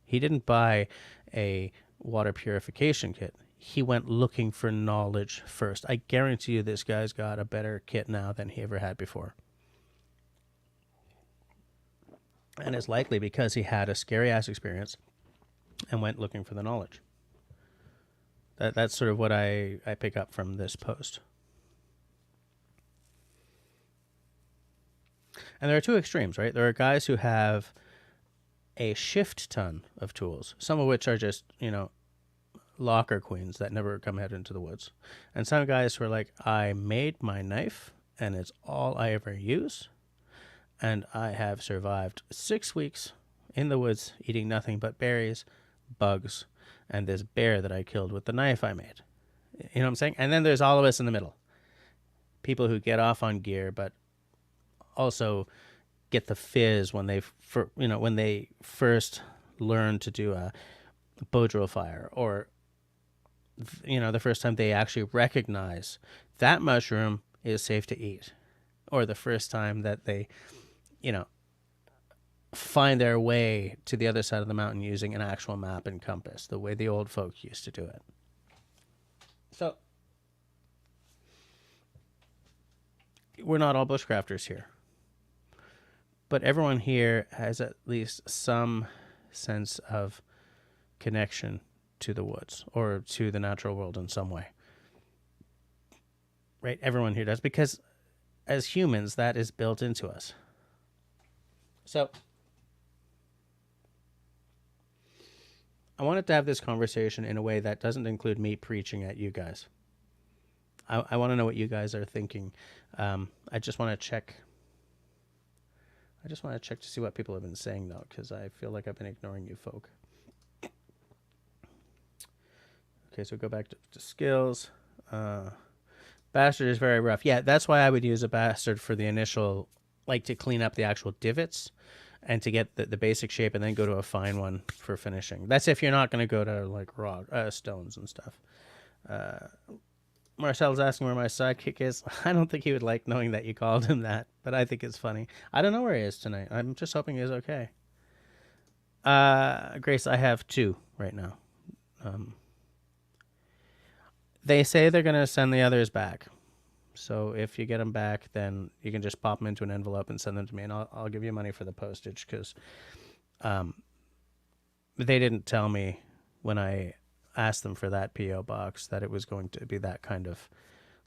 He didn't buy a water purification kit. He went looking for knowledge first. I guarantee you this guy's got a better kit now than he ever had before. And it's likely because he had a scary-ass experience and went looking for the knowledge. That's sort of what I pick up from this post. And there are two extremes, right? There are guys who have a shift ton of tools, some of which are just, locker queens that never come out into the woods. And some guys who are like, I made my knife and it's all I ever use. And I have survived 6 weeks in the woods eating nothing but berries, bugs, and this bear that I killed with the knife I made. You know what I'm saying? And then there's all of us in the middle. People who get off on gear, but also get the fizz when they first learn to do a bow drill fire, or the first time they actually recognize that mushroom is safe to eat, or the first time that they find their way to the other side of the mountain using an actual map and compass, the way the old folk used to do it. So we're not all bushcrafters here, but everyone here has at least some sense of connection to the woods or to the natural world in some way. Right? Everyone here does, because as humans, that is built into us. So I wanted to have this conversation in a way that doesn't include me preaching at you guys. I want to know what you guys are thinking. I just want to check. To see what people have been saying, though, because I feel like I've been ignoring you folk. Okay, so go back to skills. Bastard is very rough. Yeah, that's why I would use a bastard for the initial, like to clean up the actual divots and to get the basic shape, and then go to a fine one for finishing. That's if you're not going to go to like rock, stones and stuff. Marcel's asking where my sidekick is. I don't think he would like knowing that you called him that, but I think it's funny. I don't know where he is tonight. I'm just hoping he's okay. Grace, I have 2 right now. They say they're going to send the others back. So if you get them back, then you can just pop them into an envelope and send them to me, and I'll give you money for the postage, because they didn't tell me when I asked them for that P.O. box that it was going to be that kind of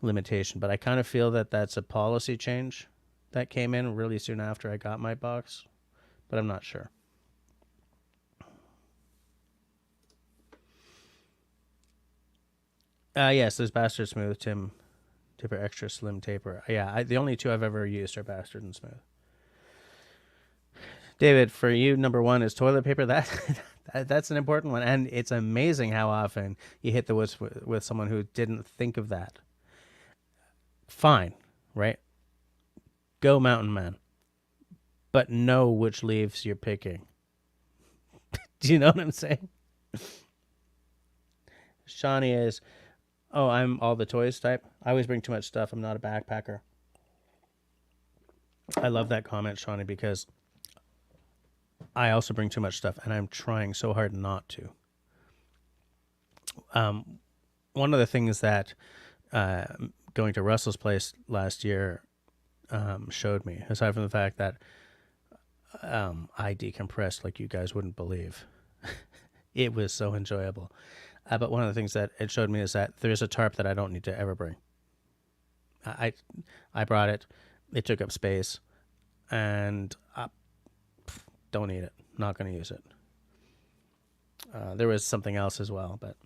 limitation. But I kind of feel that that's a policy change that came in really soon after I got my box, but I'm not sure. Yes, there's Bastard Smooth, Tim Tipper Extra Slim Taper. Yeah, the only 2 I've ever used are Bastard and Smooth. David, for you, number 1 is toilet paper. That's an important one, and it's amazing how often you hit the woods with someone who didn't think of that. Fine, right? Go mountain man, but know which leaves you're picking. Do you know what I'm saying? Shawnee is, I'm all the toys type. I always bring too much stuff. I'm not a backpacker. I love that comment, Shawnee, because I also bring too much stuff, and I'm trying so hard not to. One of the things that going to Russell's place last year showed me, aside from the fact that I decompressed like you guys wouldn't believe. It was so enjoyable. But one of the things that it showed me is that there's a tarp that I don't need to ever bring. I brought it. It took up space, and don't need it. Not going to use it. There was something else as well, but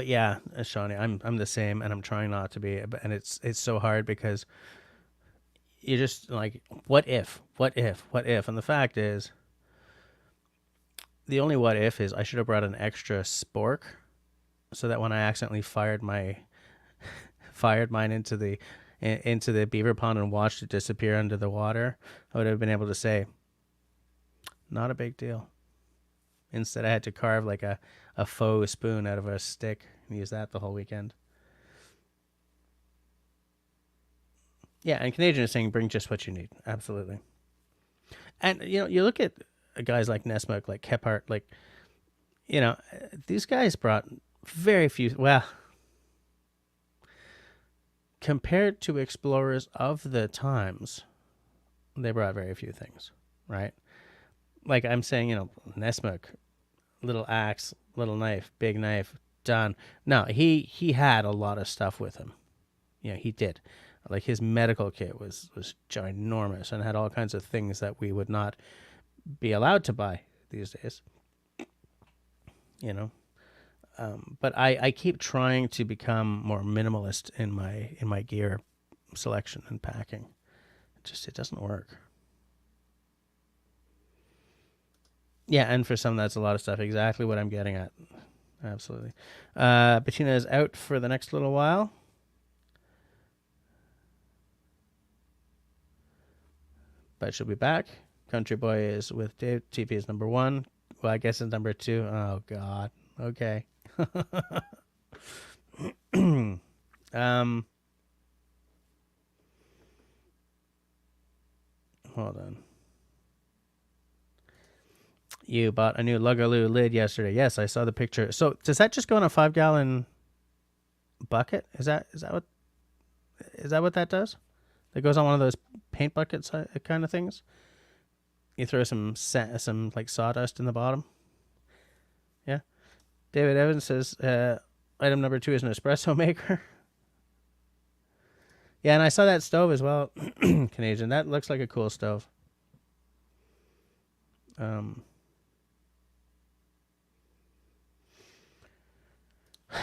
yeah, Shawnee, I'm the same, and I'm trying not to be. And it's so hard because you're just like, what if? And the fact is, the only what if is I should have brought an extra spork, so that when I accidentally fired mine into the beaver pond and watched it disappear under the water, I would have been able to say, not a big deal. Instead, I had to carve like a faux spoon out of a stick and use that the whole weekend. Yeah, and Canadian is saying bring just what you need. Absolutely. And, you look at guys like Nessmuk, like Kephart, like, these guys brought very few, well, compared to explorers of the times, they brought very few things, right? Like I'm saying, Nessmuk, little axe, little knife, big knife, done. No, he had a lot of stuff with him. Yeah, he did. Like his medical kit was ginormous and had all kinds of things that we would not be allowed to buy these days. You know, but I keep trying to become more minimalist in my gear selection and packing. It doesn't work. Yeah, and for some that's a lot of stuff. Exactly what I'm getting at. Absolutely. Bettina is out for the next little while. But she'll be back. Country Boy is with Dave. TP is number 1. Well, I guess it's number 2. Oh, God. Okay. Hold on. You bought a new Lugaloo lid yesterday. Yes, I saw the picture. So does that just go in a 5-gallon bucket? Is that what that does? That goes on one of those paint buckets kind of things. You throw some like sawdust in the bottom. Yeah. David Evans says item number 2 is an espresso maker. Yeah, and I saw that stove as well, Canadian. That looks like a cool stove.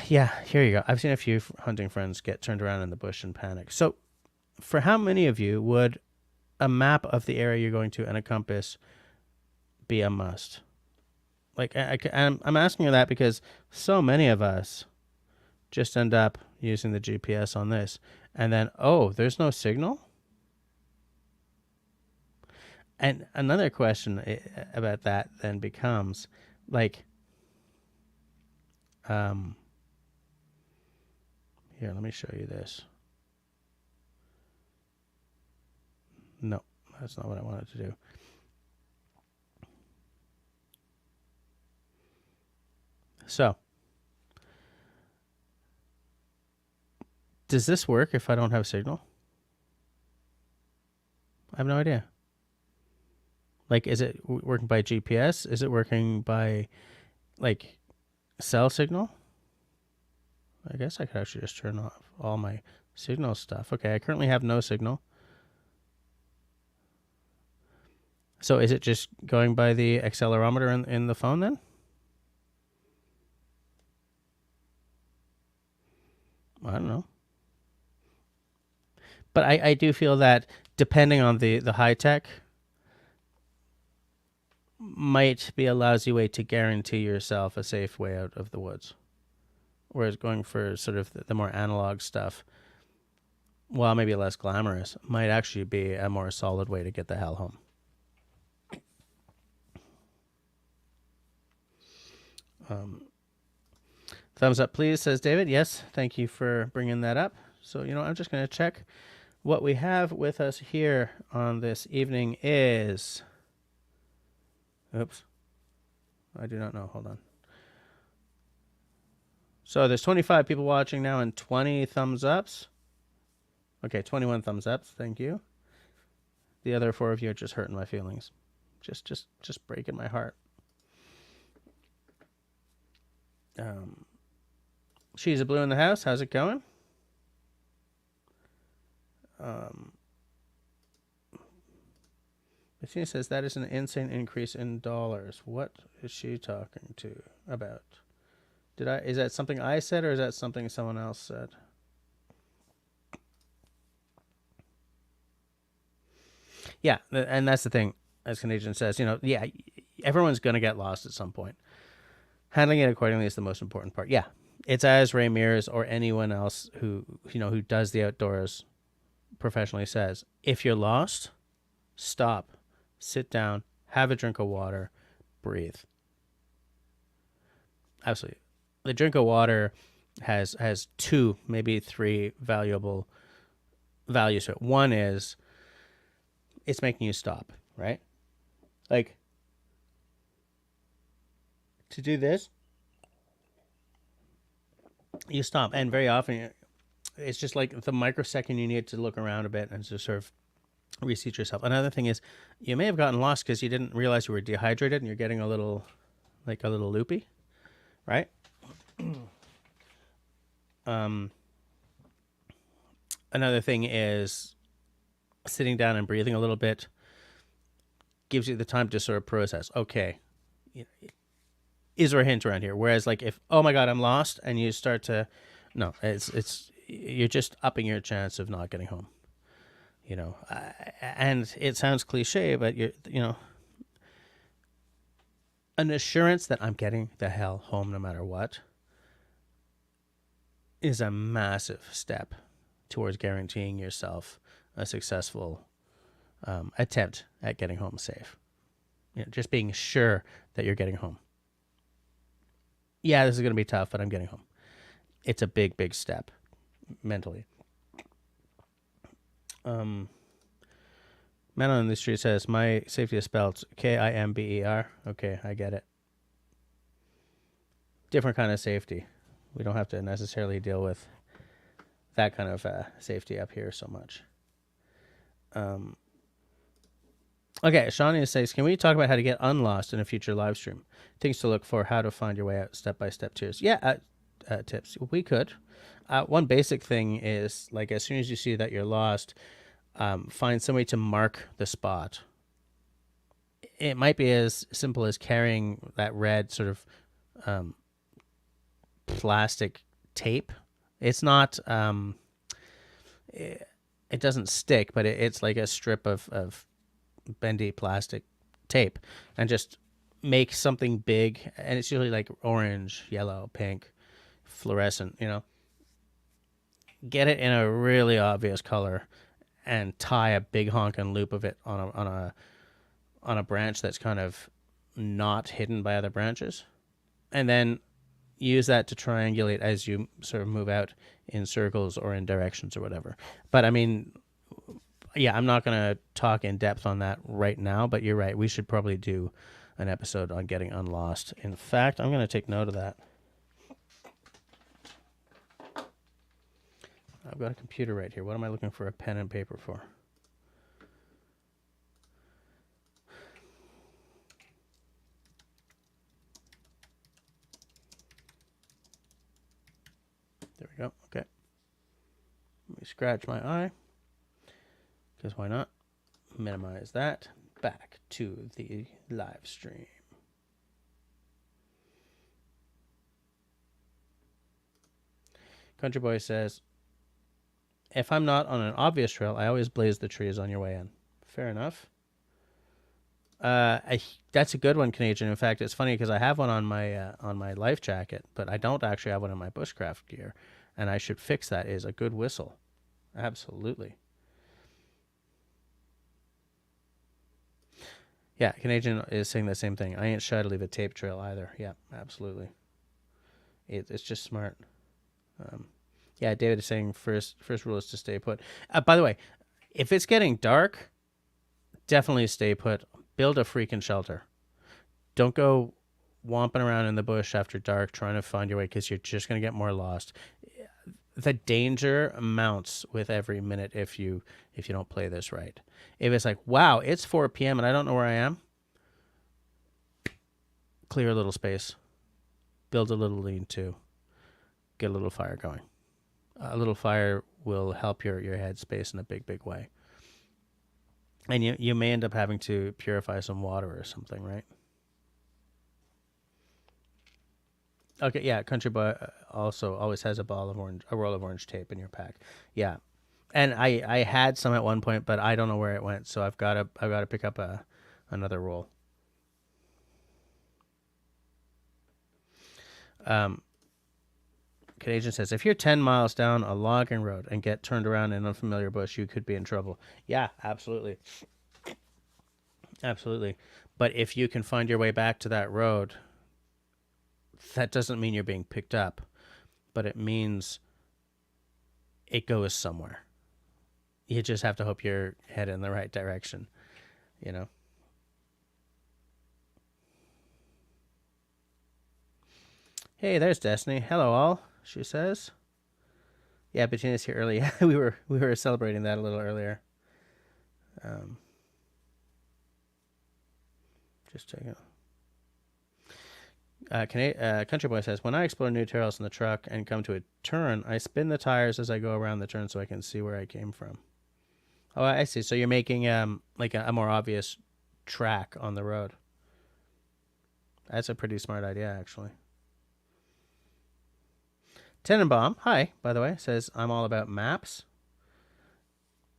Yeah, here you go. I've seen a few hunting friends get turned around in the bush and panic. So, for how many of you would a map of the area you're going to and a compass be a must? Like, I'm asking you that because so many of us just end up using the GPS on this, and then, oh, there's no signal? And another question about that then becomes, like, here, let me show you this. No, that's not what I wanted to do. So, does this work if I don't have signal? I have no idea. Like, is it working by GPS? Is it working by, like, cell signal? I guess I could actually just turn off all my signal stuff. Okay, I currently have no signal. So is it just going by the accelerometer in the phone then? I don't know. But I do feel that depending on the high tech might be a lousy way to guarantee yourself a safe way out of the woods. Whereas going for sort of the more analog stuff, while maybe less glamorous, might actually be a more solid way to get the hell home. Thumbs up, please, says David. Yes, thank you for bringing that up. So, I'm just going to check what we have with us here on this evening is... Oops. I do not know. Hold on. So there's 25 people watching now and 20 thumbs ups. Okay, 21 thumbs ups. Thank you. The other 4 of you are just hurting my feelings. Just breaking my heart. She's a Blue in the house. How's it going? Bettina says that is an insane increase in dollars. What is she talking about? Is that something I said or is that something someone else said? Yeah, and that's the thing, as Canadian says, yeah, everyone's going to get lost at some point. Handling it accordingly is the most important part. Yeah, it's as Ray Mears or anyone else who does the outdoors professionally says, if you're lost, stop, sit down, have a drink of water, breathe. Absolutely. The drink of water has 2, maybe 3 valuable values to it. One is it's making you stop, right? Like, to do this, you stop. And very often, it's just like the microsecond you need to look around a bit and just sort of reseat yourself. Another thing is you may have gotten lost because you didn't realize you were dehydrated and you're getting a little loopy, right? Another thing is sitting down and breathing a little bit gives you the time to sort of process. Okay, is there a hint around here? Whereas, like, if, oh my God, I'm lost, and you start to, no, it's you're just upping your chance of not getting home. And it sounds cliche, but an assurance that I'm getting the hell home no matter what is a massive step towards guaranteeing yourself a successful attempt at getting home safe. Just being sure that you're getting home. Yeah, this is going to be tough, but I'm getting home. It's a big, big step mentally. Man on the street says, my safety is spelled Kimber. Okay, I get it. Different kind of safety. We don't have to necessarily deal with that kind of safety up here so much. Okay, Shawnee says, can we talk about how to get unlost in a future live stream? Things to look for, how to find your way out, step-by-step tips. Yeah, tips. We could. One basic thing is, like, as soon as you see that you're lost, find some way to mark the spot. It might be as simple as carrying that red sort of plastic tape. It's not, it doesn't stick, but it's like a strip of bendy plastic tape, and just make something big, and it's usually like orange, yellow, pink, fluorescent, get it in a really obvious color and tie a big honking loop of it on a branch that's kind of not hidden by other branches, and then use that to triangulate as you sort of move out in circles or in directions or whatever. But I mean, yeah, I'm not going to talk in depth on that right now, but you're right. We should probably do an episode on getting unlost. In fact, I'm going to take note of that. I've got a computer right here. What am I looking for a pen and paper for? There we go. Okay. Let me scratch my eye, because why not? Minimize that. Back to the live stream. Country Boy says, if I'm not on an obvious trail, I always blaze the trees on your way in. Fair enough. That's a good one, Canadian. In fact, it's funny because I have one on my life jacket, but I don't actually have one in my bushcraft gear, and I should fix that. Is a good whistle. Absolutely. Yeah, Canadian is saying the same thing. I ain't shy to leave a tape trail either. Yeah, absolutely. It's just smart. Yeah, David is saying first rule is to stay put. By the way, if it's getting dark, definitely stay put. Build a freaking shelter. Don't go womping around in the bush after dark trying to find your way, because you're just going to get more lost. The danger mounts with every minute if you don't play this right. If it's like, wow, it's 4 p.m. and I don't know where I am, clear a little space, build a little lean-to, get a little fire going. A little fire will help your headspace in a big, big way. And you may end up having to purify some water or something, right? Okay, yeah, Country Boy also always has a roll of orange tape in your pack. Yeah, and I had some at one point, but I don't know where it went, so I've got to pick up another roll. Canadian says, if you're 10 miles down a logging road and get turned around in an unfamiliar bush, you could be in trouble. Yeah, absolutely. Absolutely. But if you can find your way back to that road, that doesn't mean you're being picked up, but it means it goes somewhere. You just have to hope you're headed in the right direction, Hey, there's Destiny. Hello, all, she says. Yeah, Bettina's here early. we were celebrating that a little earlier. Just checking. Country Boy says, when I explore new trails in the truck and come to a turn, I spin the tires as I go around the turn so I can see where I came from. Oh, I see. So you're making like a more obvious track on the road. That's a pretty smart idea, actually. Tenenbaum, hi, by the way, says, I'm all about maps.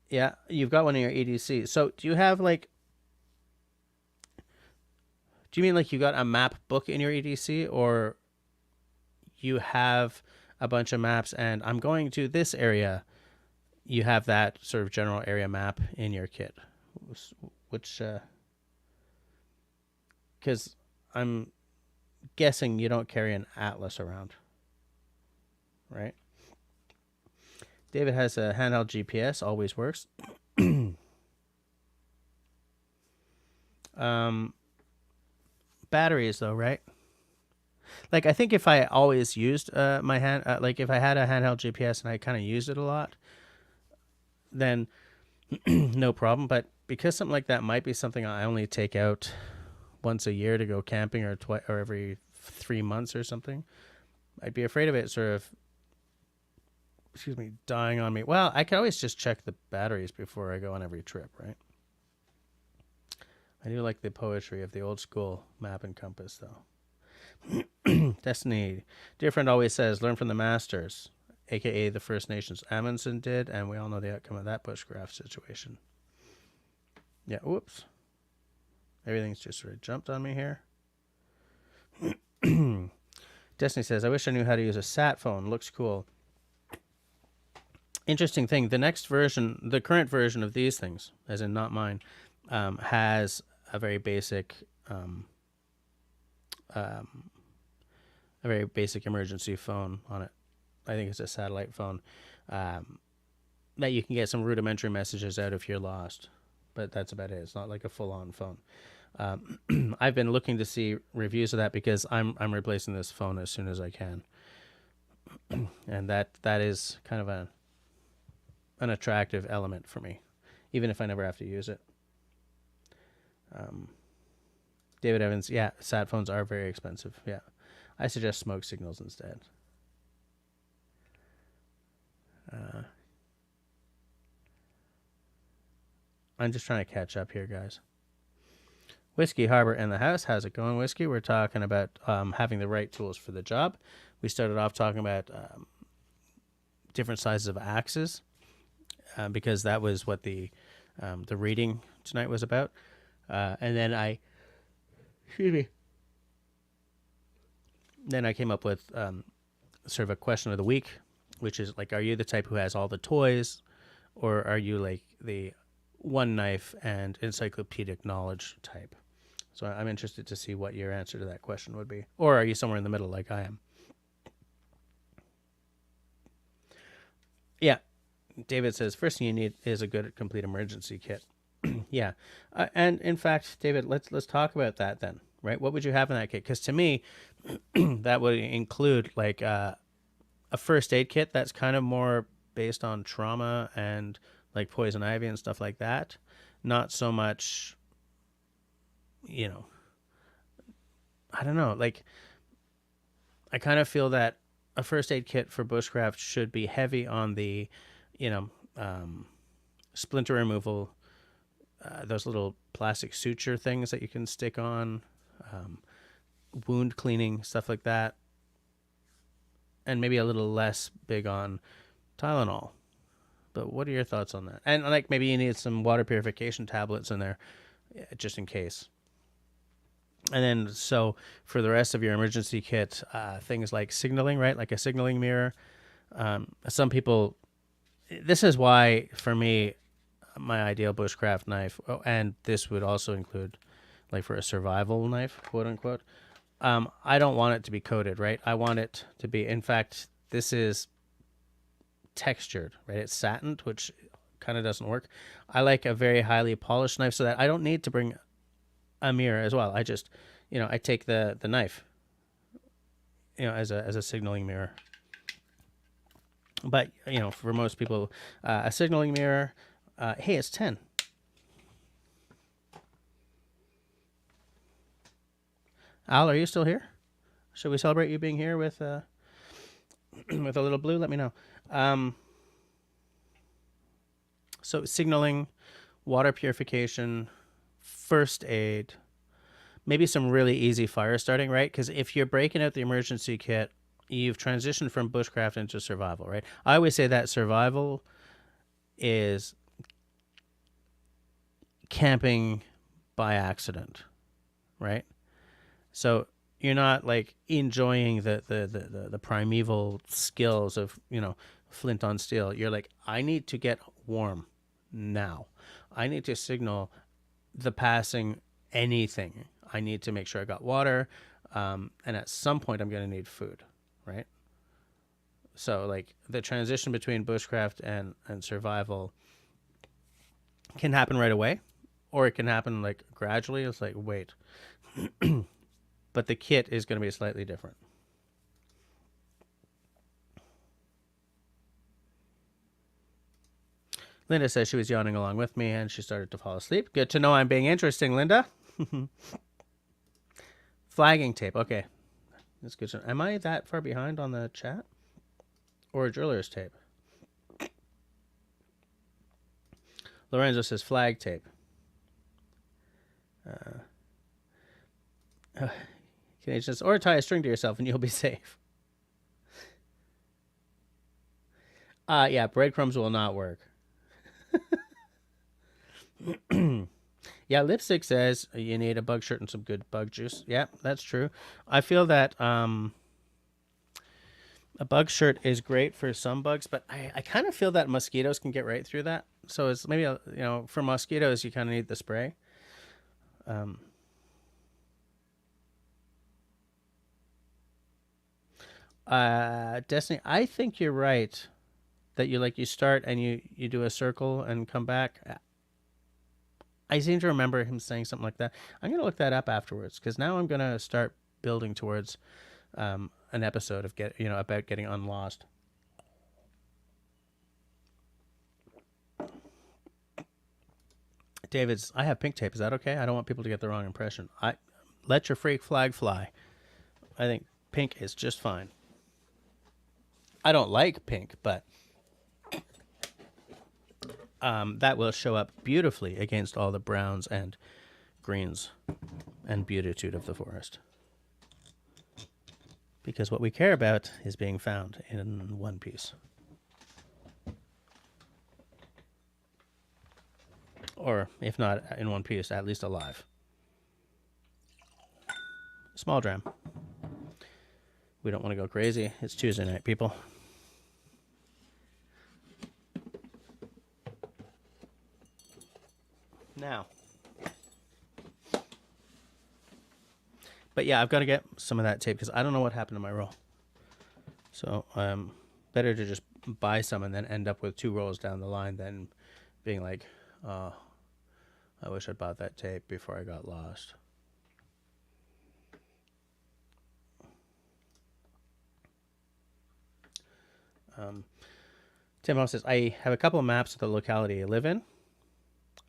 Yeah, you've got one in your EDC. So do you have like, do you mean like you got a map book in your EDC, or you have a bunch of maps and I'm going to this area? You have that sort of general area map in your kit, which, because I'm guessing you don't carry an atlas around, right? David has a handheld GPS, always works. Batteries though, right? Like I think if I always used my hand, like if I had a handheld GPS and I kind of used it a lot, then no problem. But because something like that might be something I only take out once a year to go camping, or every 3 months or something, I'd be afraid of it sort of, dying on me. Well, I can always just check the batteries before I go on every trip, right? I do like the poetry of the old school map and compass, though. Destiny, dear friend, always says, learn from the masters, aka the First Nations. Amundsen did, and we all know the outcome of that bushcraft situation. Yeah, whoops. Everything's just sort of jumped on me here. Destiny says, I wish I knew how to use a sat phone. Looks cool. Interesting thing, the next version, the current version of these things, as in not mine, has a very basic emergency phone on it. I think it's a satellite phone that you can get some rudimentary messages out if you're lost, but that's about it. It's not like a full-on phone. I've been looking to see reviews of that because I'm replacing this phone as soon as I can, and that is kind of an attractive element for me, even if I never have to use it. David Evans, yeah, sat phones are very expensive. Yeah, I suggest smoke signals instead. I'm just trying to catch up here, guys. Whiskey Harbor in the house. How's it going, Whiskey? We're talking about having the right tools for the job. We started off talking about different sizes of axes because that was what the reading tonight was about. And then then I came up with sort of a question of the week, which is like, are you the type who has all the toys, or are you like the one knife and encyclopedic knowledge type? So I'm interested to see what your answer to that question would be. Or are you somewhere in the middle like I am? Yeah. David says, first thing you need is a good complete emergency kit. Yeah. And in fact, David, let's talk about that then, right? What would you have in that kit? Because to me, that would include like a first aid kit that's kind of more based on trauma and like poison ivy and stuff like that. Not so much, I don't know. Like, I kind of feel that a first aid kit for bushcraft should be heavy on the, splinter removal, those little plastic suture things that you can stick on, wound cleaning, stuff like that. And maybe a little less big on Tylenol. But what are your thoughts on that? And like maybe you need some water purification tablets in there just in case. And then so for the rest of your emergency kit, things like signaling, right? Like a signaling mirror. Some people, this is why for me, my ideal bushcraft knife, and this would also include like for a survival knife, quote unquote. I don't want it to be coated, right? I want it to be, in fact, this is textured, right? It's satined, which kind of doesn't work. I like a very highly polished knife so that I don't need to bring a mirror as well. I just, I take the knife, as a signaling mirror. But, for most people, a signaling mirror, hey, it's 10. Al, are you still here? Should we celebrate you being here with with a little blue? Let me know. So signaling, water purification, first aid, maybe some really easy fire starting, right? Because if you're breaking out the emergency kit, you've transitioned from bushcraft into survival, right? I always say that survival is camping by accident, right? So you're not like enjoying the primeval skills of, you know, flint on steel. You're like, I need to get warm now. I need to signal the passing anything. I need to make sure I got water. And at some point I'm going to need food, right? So like the transition between bushcraft and survival can happen right away, or it can happen like gradually. It's like, wait, but the kit is going to be slightly different. Linda says she was yawning along with me and she started to fall asleep. Good to know I'm being interesting, Linda. Flagging tape. Okay. That's good. Am I that far behind on the chat? Or driller's tape? Lorenzo says flag tape. Canadians, or tie a string to yourself and you'll be safe. Yeah, breadcrumbs will not work. Yeah, Lipstick says you need a bug shirt and some good bug juice. Yeah, that's true. I feel that a bug shirt is great for some bugs, but I kind of feel that mosquitoes can get right through that. So it's maybe, you know, for mosquitoes, you kind of need the spray. Destiny, I think you're right that you start and you do a circle and come back. I seem to remember him saying something like that. I'm going to look that up afterwards because now I'm going to start building towards an episode of about getting unlost. David's, I have pink tape. Is that okay? I don't want people to get the wrong impression. Let your freak flag fly. I think pink is just fine. I don't like pink, but that will show up beautifully against all the browns and greens and beatitude of the forest. Because what we care about is being found in one piece. Or, if not in one piece, at least alive. Small dram. We don't want to go crazy. It's Tuesday night, people. Now. But yeah, I've got to get some of that tape because I don't know what happened to my roll. So better to just buy some and then end up with 2 rolls down the line than being like, oh, I wish I'd bought that tape before I got lost. Tim House says, I have a couple of maps of the locality I live in.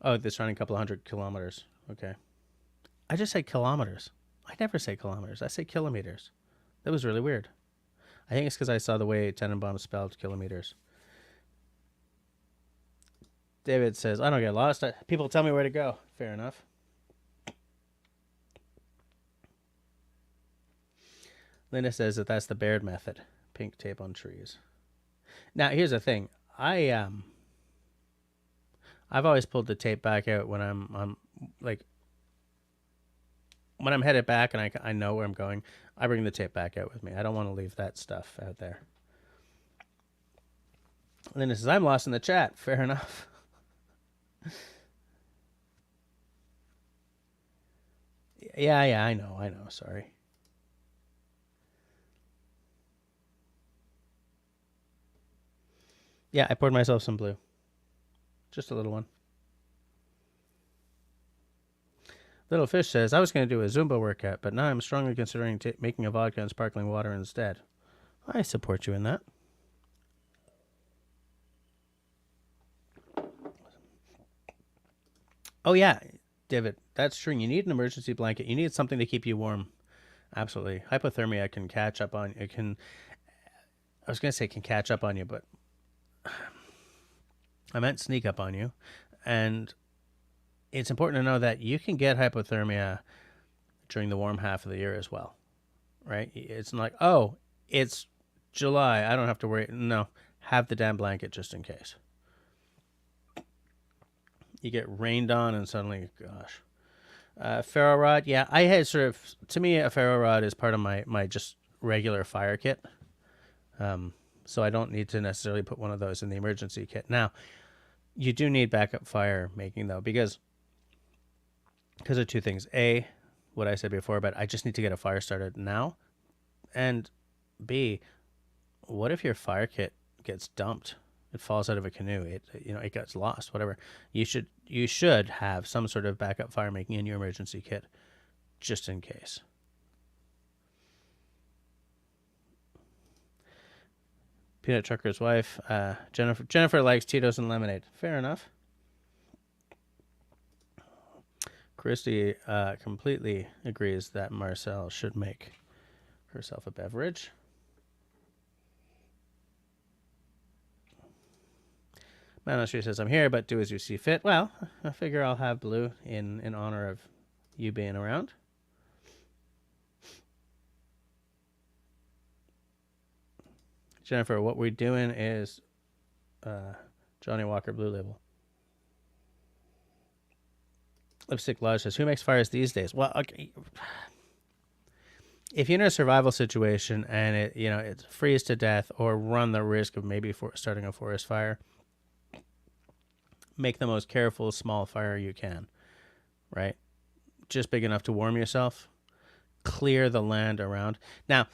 Oh, this running a couple of 100 kilometers. Okay. I just say kilometers. I never say kilometers. I say kilometers. That was really weird. I think it's because I saw the way Tenenbaum spelled kilometers. David says, I don't get lost. People tell me where to go. Fair enough. Linda says that that's the Baird method. Pink tape on trees. Now, here's the thing. I've always pulled the tape back out when I'm when I'm headed back and I know where I'm going. I bring the tape back out with me. I don't want to leave that stuff out there. Linda says, I'm lost in the chat. Fair enough. Yeah, I know. Sorry. Yeah, I poured myself some blue. Just a little one. Little Fish says, I was going to do a Zumba workout, but now I'm strongly considering making a vodka and sparkling water instead. I support you in that. Oh, yeah, David, that's true. You need an emergency blanket. You need something to keep you warm Absolutely. Hypothermia can catch up on it. I was going to say can catch up on you, but I meant sneak up on you. And it's important to know that you can get hypothermia during the warm half of the year as well, right? It's not like, oh, it's July, I don't have to worry. No, have the damn blanket just in case. You get rained on and suddenly, gosh. Ferro rod, yeah, I had sort of, to me, a ferro rod is part of my just regular fire kit. So I don't need to necessarily put one of those in the emergency kit. Now, you do need backup fire making though, because of two things. A, what I said before, but I just need to get a fire started now. And B, what if your fire kit gets dumped? It falls out of a canoe. It gets lost, whatever. You should have some sort of backup fire making in your emergency kit just in case. Peanut Trucker's wife, Jennifer likes Tito's and lemonade. Fair enough. Christy completely agrees that Marcel should make herself a beverage. Man Street says, I'm here, but do as you see fit. Well, I figure I'll have blue in honor of you being around. Jennifer, what we're doing is Johnny Walker Blue Label. Lipstick Lodge says, who makes fires these days? Well, okay. If you're in a survival situation and it's freeze to death or run the risk of maybe starting a forest fire, make the most careful small fire you can, right? Just big enough to warm yourself. Clear the land around. Now,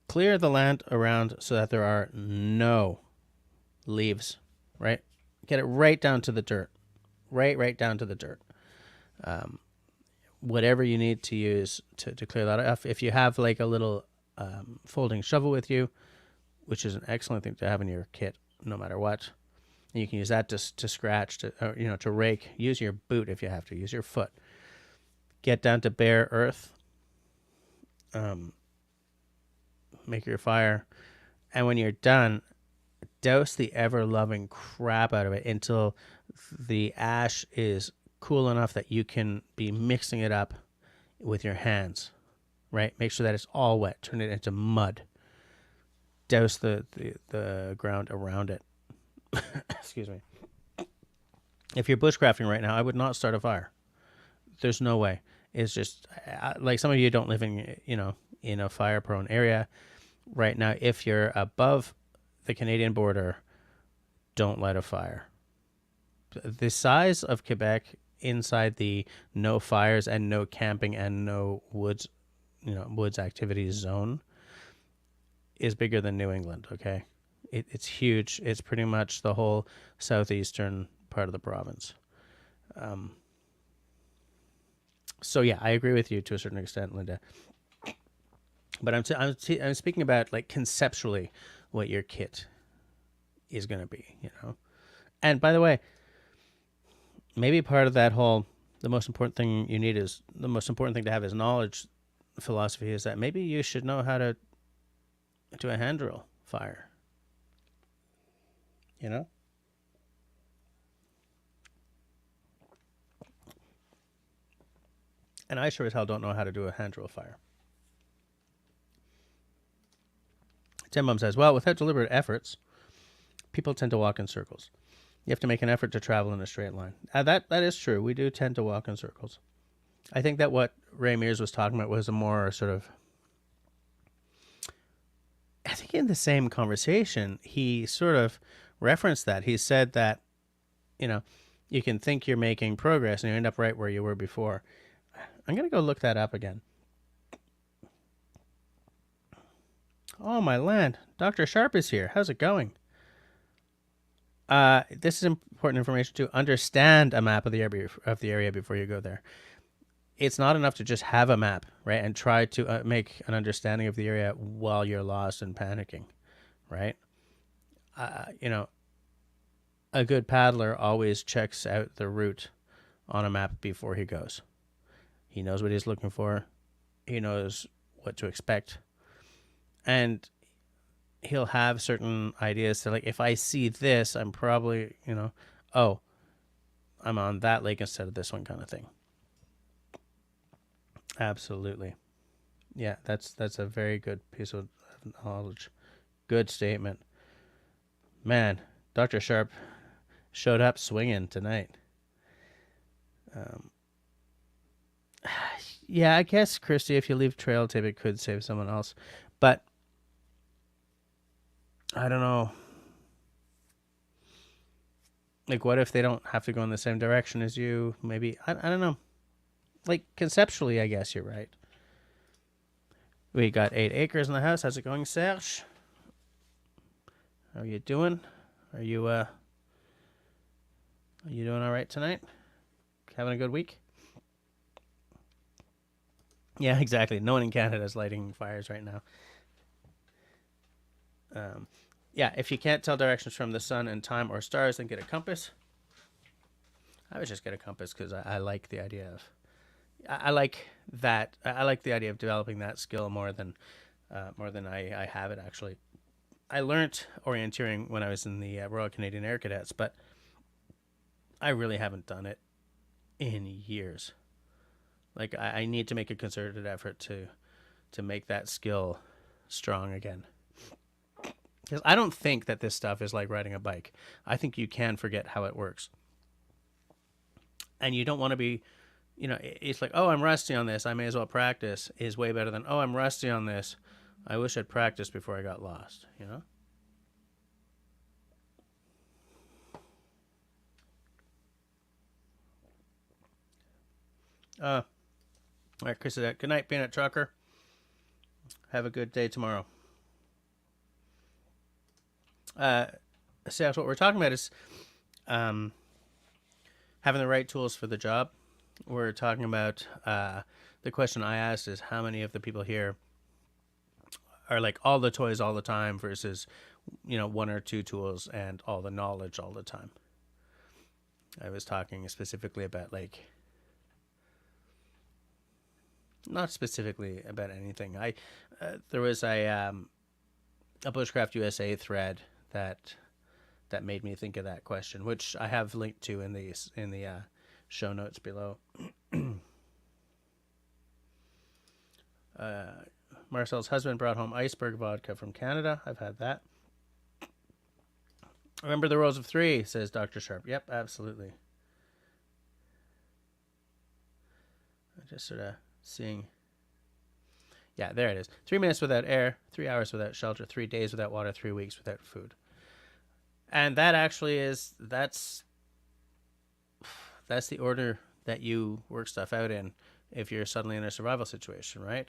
clear the land around so that there are no leaves, right? Get it right down to the dirt. Right down to the dirt. Whatever you need to use to clear that off. If you have like a little folding shovel with you, which is an excellent thing to have in your kit, no matter what. And you can use that to scratch, to rake. Use your boot if you have to. Use your foot. Get down to bare earth. Make your fire. And when you're done, douse the ever-loving crap out of it until the ash is cool enough that you can be mixing it up with your hands, right? Make sure that it's all wet. Turn it into mud. Douse the ground around it. Excuse me. If you're bushcrafting right now, I would not start a fire. There's no way. It's just like some of you don't live in a fire-prone area right now. If you're above the Canadian border, don't light a fire. The size of Quebec inside the no fires and no camping and no woods activities zone is bigger than New England, okay? It's huge. It's pretty much the whole southeastern part of the province. So yeah, I agree with you to a certain extent, Linda. But I'm speaking about like conceptually what your kit is going to be, And by the way, maybe part of that whole the most important thing to have is knowledge philosophy is that maybe you should know how to do a hand drill fire. And I sure as hell don't know how to do a hand drill fire. Tim Bum says, well, without deliberate efforts, people tend to walk in circles. You have to make an effort to travel in a straight line. That is true. We do tend to walk in circles. I think that what Ray Mears was talking about was a more sort of, I think in the same conversation, he sort of referenced that. He said that, you can think you're making progress and you end up right where you were before. I'm going to go look that up again. Oh, my land. Dr. Sharp is here. How's it going? This is important information to understand a map of the area before you go there. It's not enough to just have a map, right, and try to make an understanding of the area while you're lost and panicking, right? A good paddler always checks out the route on a map before he goes. He knows what he's looking for. He knows what to expect. And he'll have certain ideas. So, like, if I see this, I'm probably, oh, I'm on that lake instead of this one, kind of thing. Absolutely. Yeah, that's a very good piece of knowledge. Good statement. Man, Dr. Sharp showed up swinging tonight. Yeah, I guess, Christy, if you leave trail tip, it could save someone else. But I don't know. Like, what if they don't have to go in the same direction as you? Maybe. I don't know. Like, conceptually, I guess you're right. We got 8 acres in the house. How's it going, Serge? How are you doing? Are you doing all right tonight? Having a good week? Yeah, exactly. No one in Canada is lighting fires right now. Yeah, if you can't tell directions from the sun and time or stars, then get a compass. I would just get a compass because I like the idea of... I like that. I like the idea of developing that skill more than I have it, actually. I learned orienteering when I was in the Royal Canadian Air Cadets, but I really haven't done it in years. Like, I need to make a concerted effort to make that skill strong again. Because I don't think that this stuff is like riding a bike. I think you can forget how it works. And you don't want to be, it's like, oh, I'm rusty on this, I may as well practice, is way better than, oh, I'm rusty on this, I wish I'd practiced before I got lost, All right, Chris, good night, Peanut Trucker. Have a good day tomorrow. So what we're talking about is having the right tools for the job. We're talking about the question I asked is how many of the people here are like all the toys all the time versus 1 or 2 tools and all the knowledge all the time. I was talking specifically about, like, not specifically about anything. There was a Bushcraft USA thread that made me think of that question, which I have linked to in the show notes below. Marcel's husband brought home iceberg vodka from Canada. I've had that. Remember the rules of 3, says Dr. Sharp. Yep, absolutely. I'm just sort of seeing. Yeah, there it is. 3 minutes without air, 3 hours without shelter, 3 days without water, 3 weeks without food. And that actually that's the order that you work stuff out in if you're suddenly in a survival situation, right?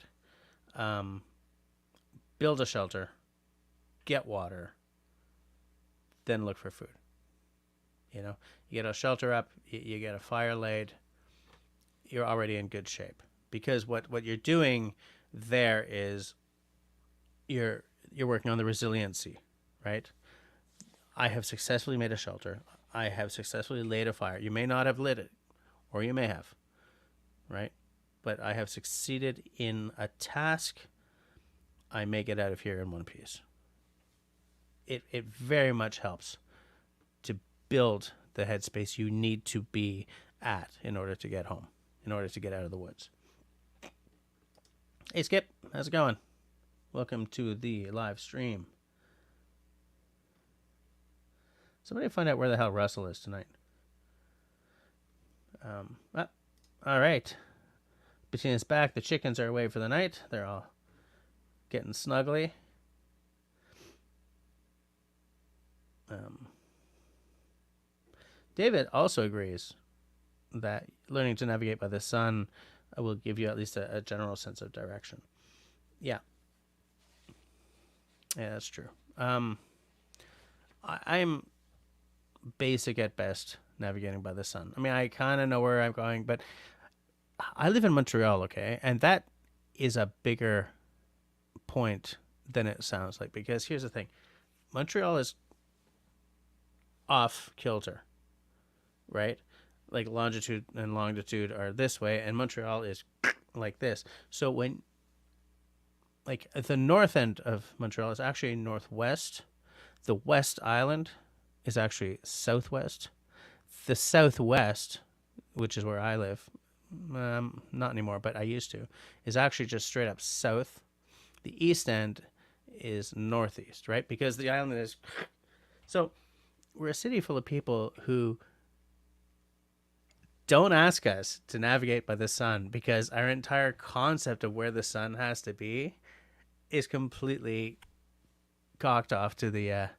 Build a shelter, get water, then look for food. You get a shelter up, you get a fire laid, you're already in good shape. Because what you're doing there is you're working on the resiliency, right? I have successfully made a shelter. I have successfully laid a fire. You may not have lit it, or you may have, right? But I have succeeded in a task. I may get out of here in one piece. It very much helps to build the headspace you need to be at in order to get home, in order to get out of the woods. Hey, Skip, how's it going? Welcome to the live stream. Somebody find out where the hell Russell is tonight. All right. Bettina's back. The chickens are away for the night. They're all getting snuggly. David also agrees that learning to navigate by the sun will give you at least a general sense of direction. Yeah, that's true. I'm basic at best navigating by the sun. I mean, I kind of know where I'm going, but I live in Montreal, okay? And that is a bigger point than it sounds like, because here's the thing. Montreal is off kilter, right? like longitude and longitude are this way, and Montreal is like this. So when like at the north end of Montreal is actually northwest, the West Island is actually southwest. The southwest, which is where I live, not anymore, but I used to, is actually just straight up south. The east end is northeast, right? Because the island is. So we're a city full of people who don't ask us to navigate by the sun, because our entire concept of where the sun has to be is completely cocked off to the,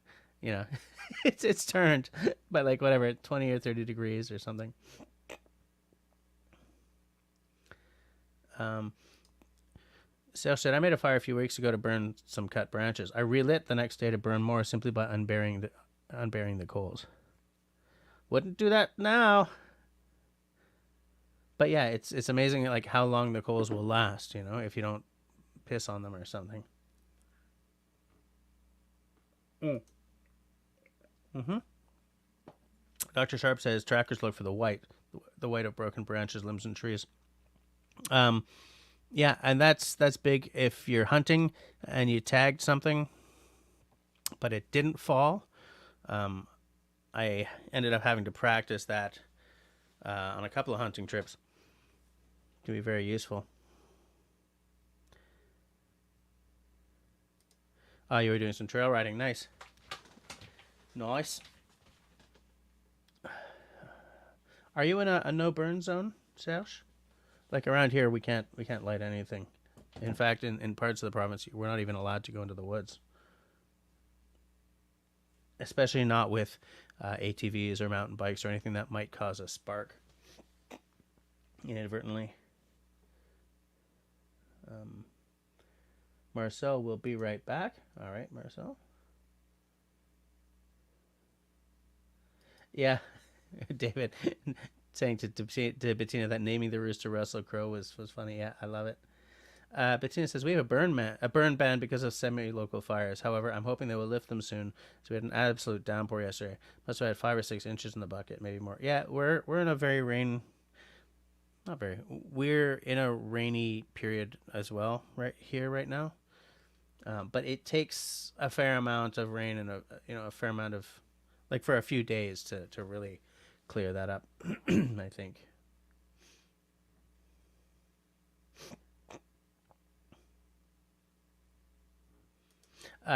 it's turned by like whatever 20 or 30 degrees or something. Sale said, I made a fire a few weeks ago to burn some cut branches. I relit the next day to burn more simply by unburying the coals. Wouldn't do that now. But yeah, it's amazing like how long the coals will last, if you don't piss on them or something. Dr. Sharp says trackers look for the white of broken branches, limbs, and trees. Yeah, and that's big if you're hunting and you tagged something, but it didn't fall. I ended up having to practice that on a couple of hunting trips. It can be very useful. Oh, you were doing some trail riding. Nice. Nice. Are you in a no burn zone, Serge? Like around here, we can't light anything. In fact, in parts of the province, we're not even allowed to go into the woods. Especially not with ATVs or mountain bikes or anything that might cause a spark inadvertently. Marcel will be right back. All right, Marcel. Yeah, David saying to Bettina that naming the rooster Russell Crowe was funny. Yeah, I love it. Bettina says, we have a burn ban because of semi-local fires. However, I'm hoping they will lift them soon. So we had an absolute downpour yesterday. Must have had 5 or 6 inches in the bucket, maybe more. Yeah, we're in a we're in a rainy period as well right now. But it takes a fair amount of rain and a fair amount of, like, for a few days to really clear that up. I think.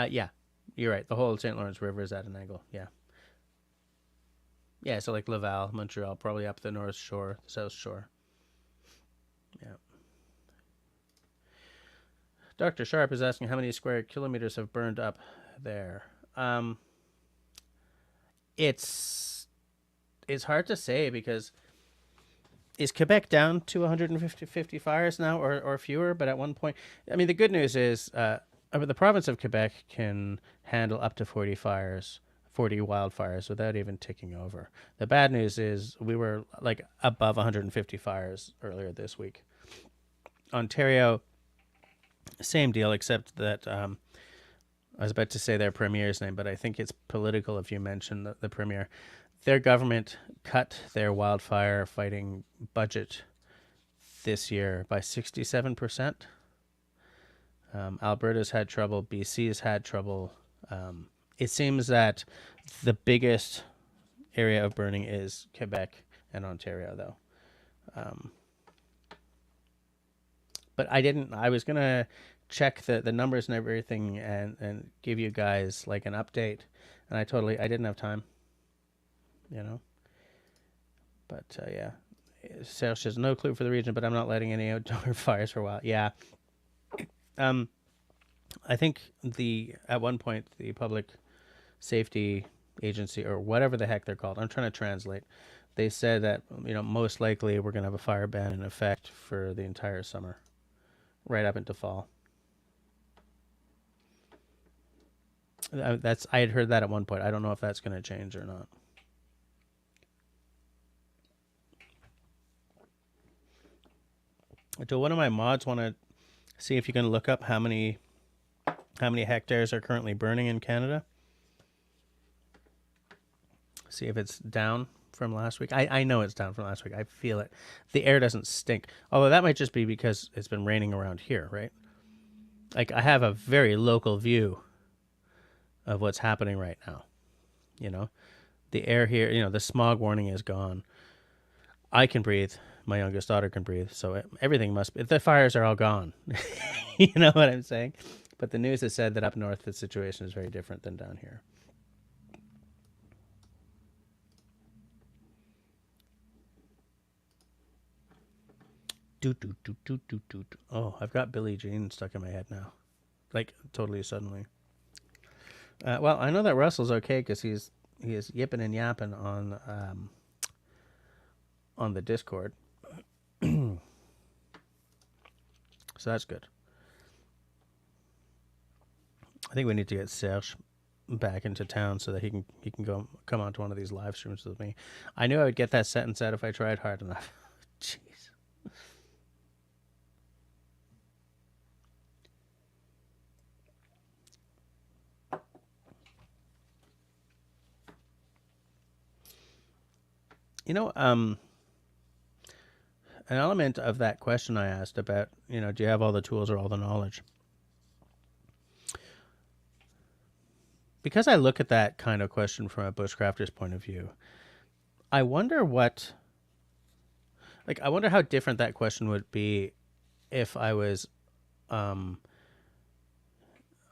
Yeah, you're right. The whole St. Lawrence River is at an angle. Yeah, so like Laval, Montreal, probably up the North Shore, the South Shore. Yeah. Dr. Sharp is asking how many square kilometers have burned up there. It's hard to say, because is Quebec down to 150 fires now or fewer? But at one point, I mean, the good news is the province of Quebec can handle up to 40 wildfires without even ticking over. The bad news is we were like above 150 fires earlier this week. Ontario, same deal, except that I was about to say their premier's name, but I think it's political if you mention the premier. Their government cut their wildfire fighting budget this year by 67%. Alberta's had trouble. BC's had trouble. It seems that the biggest area of burning is Quebec and Ontario, though. But I was going to check the numbers and everything and give you guys like an update. And I didn't have time, But yeah, Serge says no clue for the region, but I'm not letting any outdoor fires for a while. Yeah. I think at one point the Public Safety Agency, or whatever the heck they're called, I'm trying to translate, they said that most likely we're going to have a fire ban in effect for the entire summer, right up into fall. I had heard that at one point. I don't know if that's going to change or not. Do one of my mods want to see if you can look up how many hectares are currently burning in Canada? See if it's down from last week. I know it's down from last week. I feel it. The air doesn't stink. Although that might just be because it's been raining around here, right? Like, I have a very local view of what's happening right now. You know, the air here, you know, the smog warning is gone. I can breathe. My youngest daughter can breathe. So everything must be, the fires are all gone. You know what I'm saying? But the news has said that up north, the situation is very different than down here. Oh, I've got Billie Jean stuck in my head now. Like, totally suddenly. Well, I know that Russell's okay because he is yipping and yapping on the Discord. So that's good. I think we need to get Serge back into town so that he can come onto one of these live streams with me. I knew I would get that sentence out if I tried hard enough. Jeez. You know, an element of that question I asked about, you know, do you have all the tools or all the knowledge? Because I look at that kind of question from a bushcrafter's point of view, I wonder I wonder how different that question would be if I was a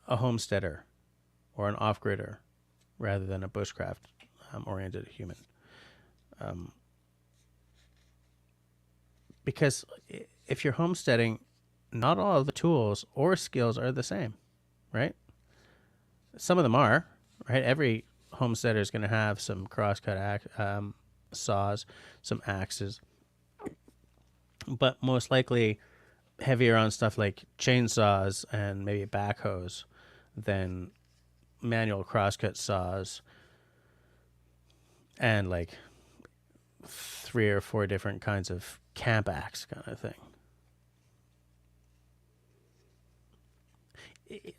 homesteader or an off-gridder rather than a bushcraft oriented human. Because if you're homesteading, not all of the tools or skills are the same, right? Some of them are, right? Every homesteader is going to have some crosscut saws, some axes, but most likely heavier on stuff like chainsaws and maybe backhoes than manual crosscut saws and like 3 or 4 different kinds of camp axe kind of thing.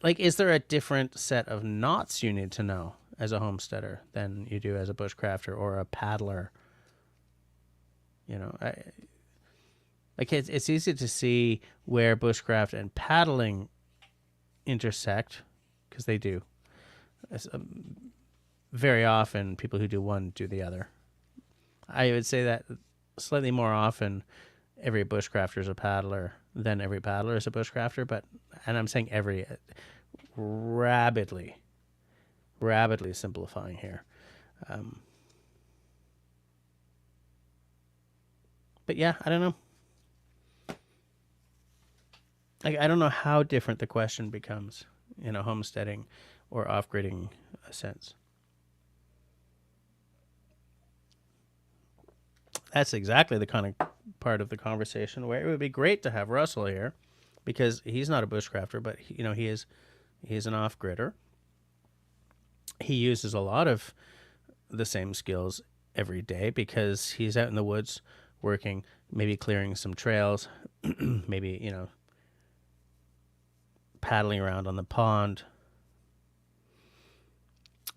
Like, is there a different set of knots you need to know as a homesteader than you do as a bushcrafter or a paddler? You know, it's easy to see where bushcraft and paddling intersect, because they do. Very often, people who do one do the other. I would say that slightly more often, every bushcrafter is a paddler than every paddler is a bushcrafter, and I'm saying every, rapidly simplifying here. But yeah, I don't know. Like, I don't know how different the question becomes in a homesteading or off-gridding sense. That's exactly the kind of part of the conversation where it would be great to have Russell here, because he's not a bushcrafter, but he's an off-gridder. He uses a lot of the same skills every day because he's out in the woods working, maybe clearing some trails, maybe, you know, paddling around on the pond.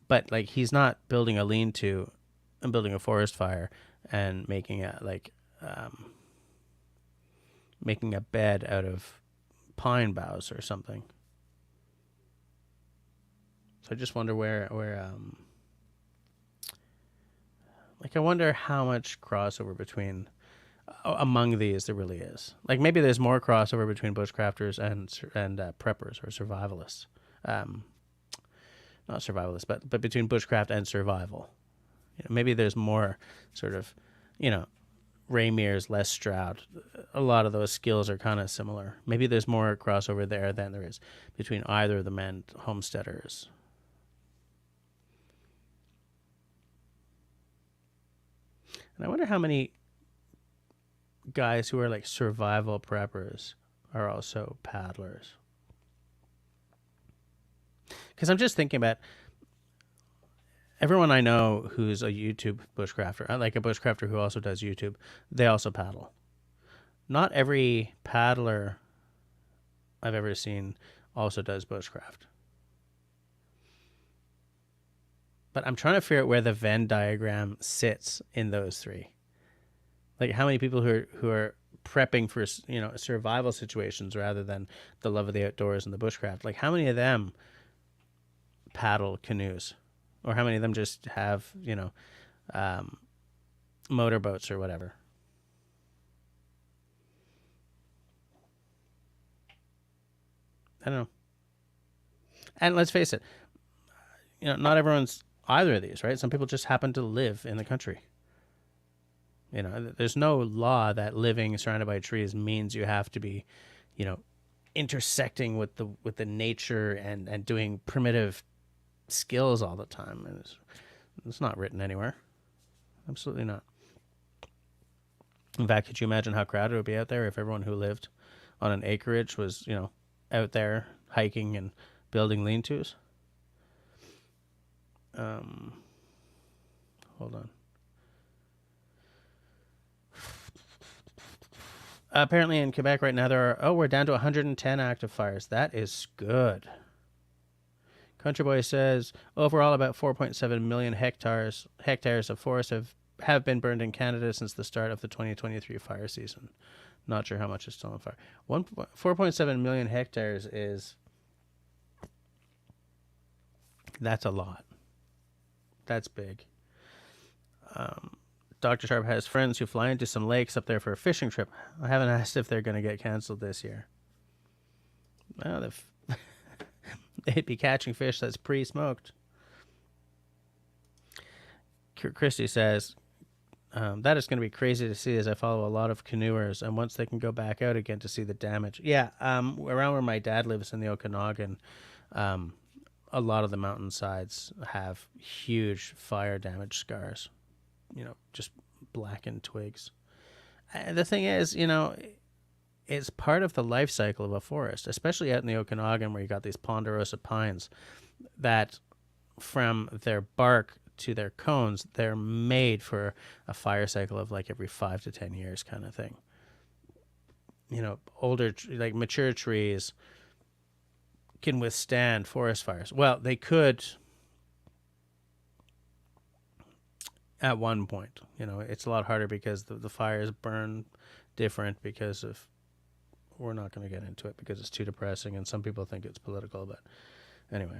But like, he's not building a lean-to and building a forest fire and making a bed out of pine boughs or something. So I just wonder I wonder how much crossover between among these there really is. Like, maybe there's more crossover between bushcrafters and preppers or survivalists. Not survivalists, but between bushcraft and survival. You know, maybe there's more sort of, you know, Ray Mears, Les Stroud. A lot of those skills are kind of similar. Maybe there's more crossover there than there is between either of them and homesteaders. And I wonder how many guys who are like survival preppers are also paddlers. Because I'm just thinking about everyone I know who's a YouTube bushcrafter, like a bushcrafter who also does YouTube, they also paddle. Not every paddler I've ever seen also does bushcraft. But I'm trying to figure out where the Venn diagram sits in those three. Like how many people who are prepping for, you know, survival situations rather than the love of the outdoors and the bushcraft. Like how many of them paddle canoes, or how many of them just have, you know, motorboats or whatever. I don't know. And let's face it, you know, not everyone's either of these, right? Some people just happen to live in the country. You know, there's no law that living surrounded by trees means you have to be, you know, intersecting with the nature and doing primitive skills all the time. It's not written anywhere. Absolutely not. In fact, could you imagine how crowded it would be out there if everyone who lived on an acreage was, you know, out there hiking and building lean-tos? Hold on. Apparently in Quebec right now we're down to 110 active fires. That is good. Country Boy says overall about 4.7 million hectares of forest have been burned in Canada since the start of the 2023 fire season. Not sure how much is still on fire. 4.7 million hectares that's a lot. That's big. Dr. Sharp has friends who fly into some lakes up there for a fishing trip. I haven't asked if they're going to get canceled this year. Well, they'd be catching fish that's pre-smoked. Christy says, that is going to be crazy to see as I follow a lot of canoers, and once they can go back out again to see the damage. Yeah, around where my dad lives in the Okanagan, a lot of the mountainsides have huge fire damage scars. You know, just blackened twigs. The thing is, you know, it's part of the life cycle of a forest, especially out in the Okanagan where you got these ponderosa pines that from their bark to their cones, they're made for a fire cycle of like every 5 to 10 years kind of thing. You know, older, like mature trees can withstand forest fires. Well, they could at one point. You know, it's a lot harder because the fires burn different because of, we're not going to get into it because it's too depressing and some people think it's political, but anyway.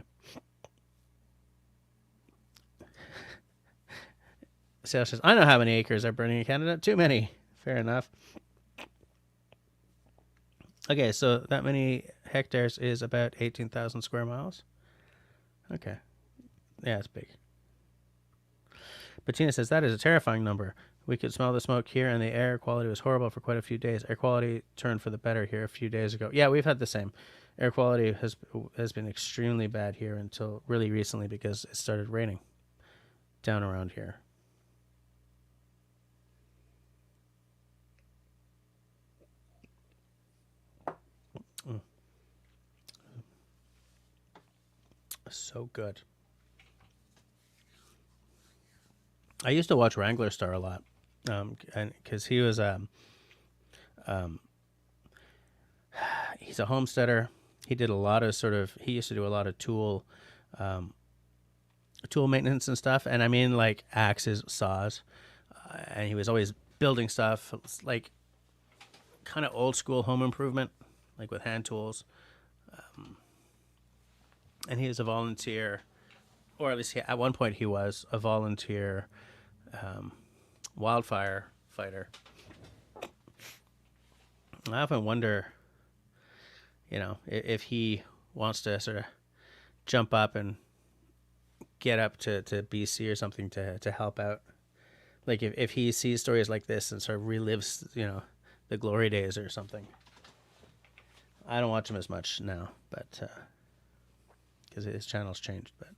Sal says, I know how many acres are burning in Canada. Too many. Fair enough. Okay, so that many hectares is about 18,000 square miles. Okay. Yeah, it's big. Bettina says, that is a terrifying number. We could smell the smoke here, and the air quality was horrible for quite a few days. Air quality turned for the better here a few days ago. Yeah, we've had the same. Air quality has been extremely bad here until really recently because it started raining down around here. So good. I used to watch Wrangler Star a lot, and because he was he's a homesteader. He did a lot of he used to do a lot of tool maintenance and stuff, and I mean like axes, saws, and he was always building stuff like kind of old school home improvement, like with hand tools. And he is a volunteer, or at least at one point he was a volunteer wildfire fighter. I often wonder, you know, if he wants to sort of jump up and get up to BC or something to help out. Like if he sees stories like this and sort of relives, you know, the glory days or something. I don't watch him as much now, but because his channel's changed. But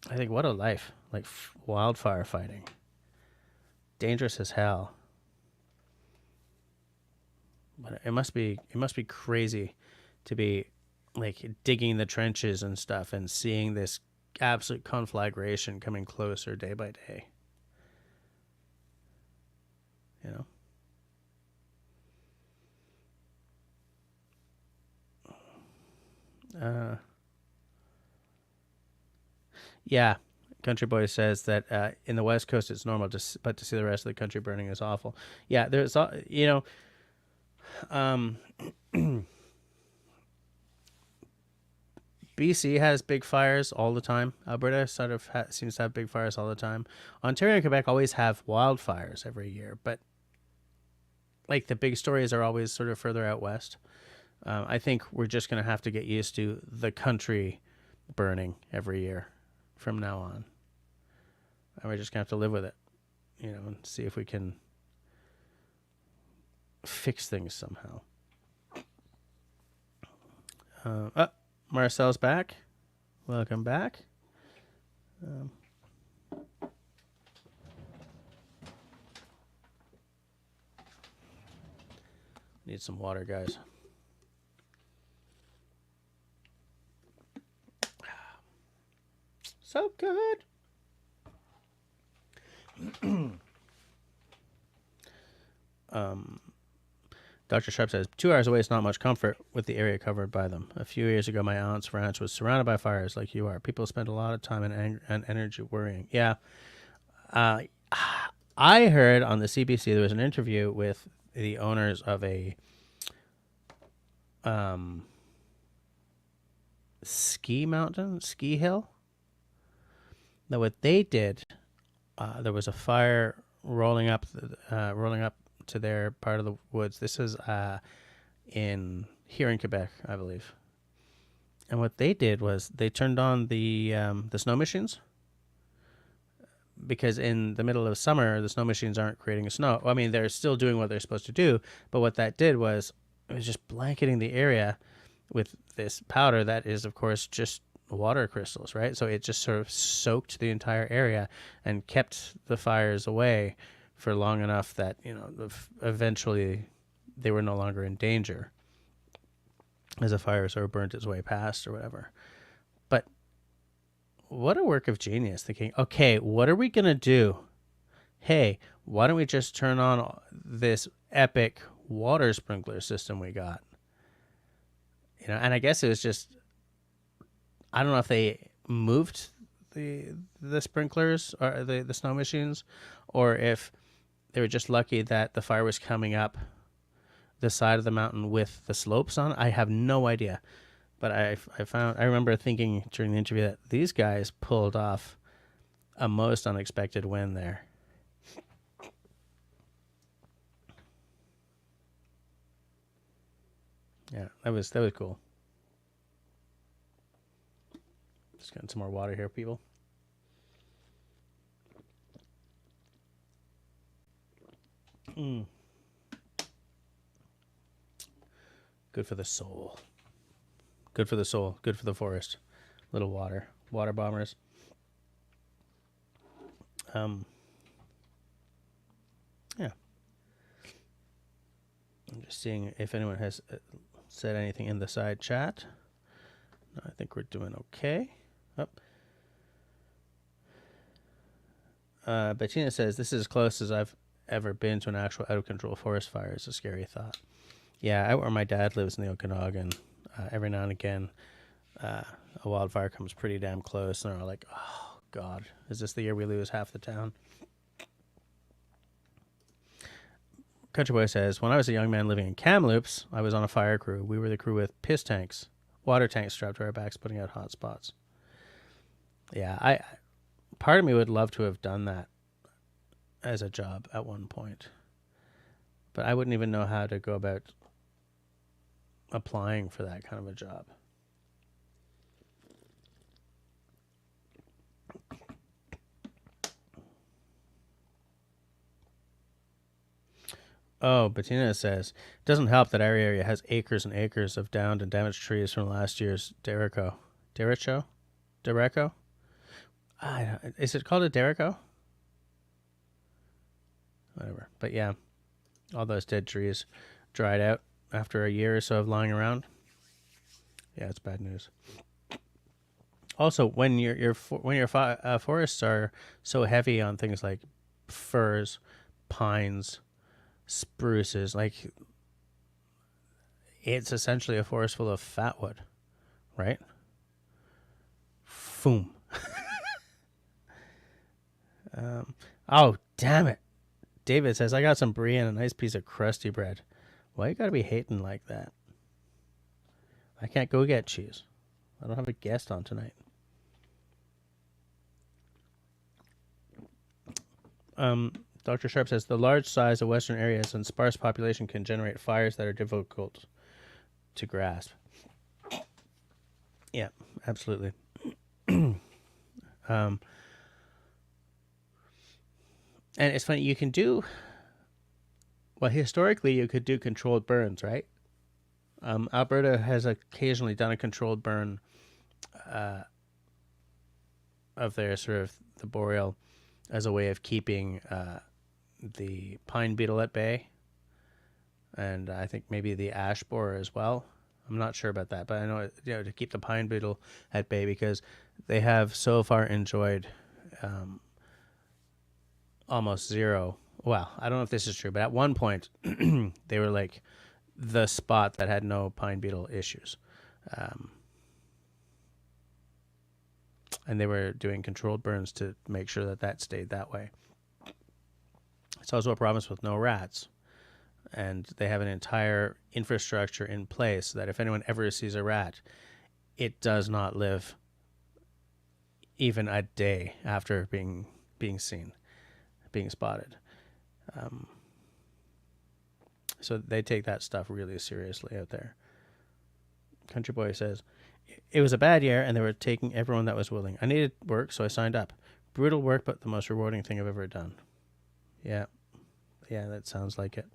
I think what a life, like wildfire fighting, dangerous as hell. But it must be crazy to be like digging the trenches and stuff and seeing this absolute conflagration coming closer day by day. You know? Yeah. Country Boy says that in the West Coast it's normal, but to see the rest of the country burning is awful. Yeah, there's, um, BC has big fires all the time. Alberta sort of seems to have big fires all the time. Ontario and Quebec always have wildfires every year, but like the big stories are always sort of further out west. I think we're just going to have to get used to the country burning every year from now on. And we're just going to have to live with it, and see if we can fix things somehow. Marcel's back. Welcome back. Need some water, guys. So good. Dr. Sharp says 2 hours away is not much comfort with the area covered by them. A few years ago, my aunt's ranch was surrounded by fires like you are. People spend a lot of time and energy worrying. Yeah. I heard on the CBC there was an interview with the owners of a ski hill. Now what they did, there was a fire rolling up to their part of the woods. This is here in Quebec, I believe. And what they did was they turned on the snow machines, because in the middle of summer the snow machines aren't creating snow. I mean, they're still doing what they're supposed to do, but what that did was it was just blanketing the area with this powder that is, of course, just water crystals, right? So it just sort of soaked the entire area and kept the fires away for long enough that, eventually they were no longer in danger as a fire sort of burnt its way past or whatever. But what a work of genius, thinking, okay, what are we going to do? Hey, why don't we just turn on this epic water sprinkler system we got? And I guess it was just, I don't know if they moved the sprinklers or the snow machines, or if they were just lucky that the fire was coming up the side of the mountain with the slopes on. I have no idea. But I remember thinking during the interview that these guys pulled off a most unexpected win there. Yeah, that was cool. Just getting some more water here, people. Good for the soul. Good for the soul. Good for the forest. Little water bombers. Yeah. I'm just seeing if anyone has said anything in the side chat. No, I think we're doing okay. Bettina says, this is as close as I've ever been to an actual out-of-control forest fire. It's a scary thought. Yeah, out where my dad lives in the Okanagan, every now and again, a wildfire comes pretty damn close, and they're all like, oh, God, is this the year we lose half the town? Country Boy says, when I was a young man living in Kamloops, I was on a fire crew. We were the crew with water tanks strapped to our backs, putting out hot spots. Yeah, part of me would love to have done that as a job at one point, but I wouldn't even know how to go about applying for that kind of a job. Oh, Bettina says, it doesn't help that our area has acres and acres of downed and damaged trees from last year's derecho. Is it called a derecho? Whatever. But yeah, all those dead trees dried out after a year or so of lying around. Yeah, it's bad news. Also, when your forests are so heavy on things like firs, pines, spruces, like it's essentially a forest full of fat wood, right? Boom. Oh, damn it. David says, I got some brie and a nice piece of crusty bread. Why you gotta be hating like that? I can't go get cheese. I don't have a guest on tonight. Dr. Sharp says, the large size of western areas and sparse population can generate fires that are difficult to grasp. Yeah, absolutely. And it's funny, you can do, well, historically, you could do controlled burns, right? Alberta has occasionally done a controlled burn of their sort of the boreal as a way of keeping the pine beetle at bay. And I think maybe the ash borer as well. I'm not sure about that, but I know, to keep the pine beetle at bay, because they have so far enjoyed almost zero. Well, I don't know if this is true, but at one point they were like the spot that had no pine beetle issues. And they were doing controlled burns to make sure that that stayed that way. It's also a province with no rats. And they have an entire infrastructure in place that if anyone ever sees a rat, it does not live even a day after being seen, being spotted. So they take that stuff really seriously out there. Country Boy says, it was a bad year and they were taking everyone that was willing. I needed work, so I signed up. Brutal work, but the most rewarding thing I've ever done. Yeah, that sounds like it.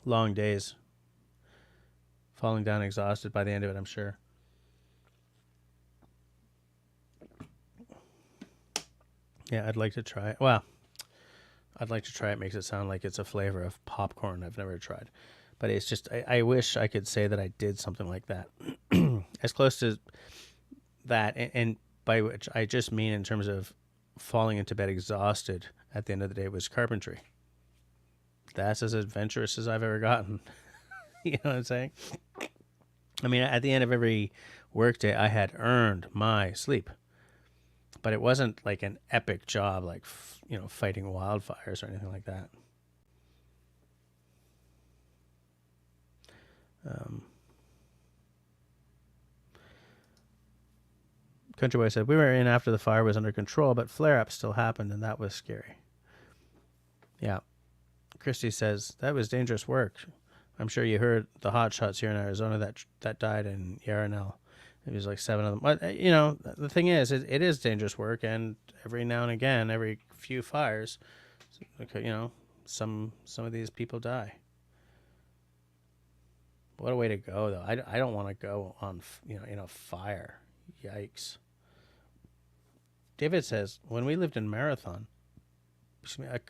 Long days. Falling down exhausted by the end of it, I'm sure. Yeah, I'd like to try it. Well, I'd like to try it. Makes it sound like it's a flavor of popcorn I've never tried. But it's just, I wish I could say that I did something like that. As close to that, and by which I just mean in terms of falling into bed exhausted at the end of the day, was carpentry. That's as adventurous as I've ever gotten. You know what I'm saying? I mean, at the end of every workday, I had earned my sleep. But it wasn't like an epic job, like, fighting wildfires or anything like that. Country Boy said, we were in after the fire was under control, but flare-ups still happened, and that was scary. Yeah. Christy says, that was dangerous work. I'm sure you heard the hot shots here in Arizona that died in Yarranell. It was like 7 of them. But, the thing is, it is dangerous work, and every now and again, every few fires, some of these people die. What a way to go, though. I don't want to go on, in a fire. Yikes. David says, when we lived in Marathon,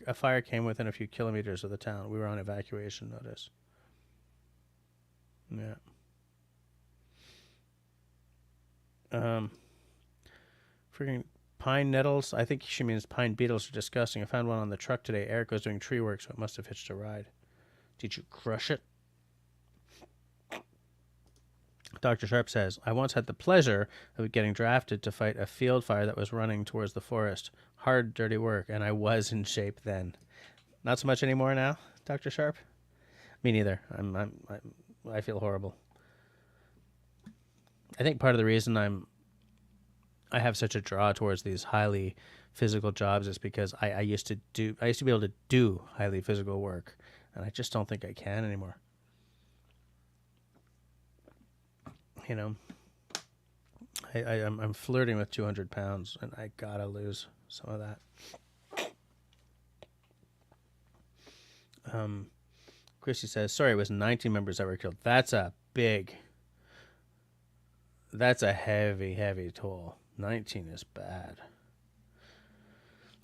a fire came within a few kilometers of the town. We were on evacuation notice. Yeah. Freaking pine nettles. I think she means pine beetles are disgusting. I found one on the truck today. Eric was doing tree work, so it must have hitched a ride. Did you crush it? Dr. Sharp says, I once had the pleasure of getting drafted to fight a field fire that was running towards the forest. Hard, dirty work, and I was in shape then. Not so much anymore now, Dr. Sharp? Me neither. I feel horrible. I think part of the reason I have such a draw towards these highly physical jobs is because I used to be able to do highly physical work, and I just don't think I can anymore. I'm flirting with 200 pounds, and I gotta lose some of that. Christy says, sorry, it was 19 members that were killed. That's a heavy, heavy toll. 19 is bad.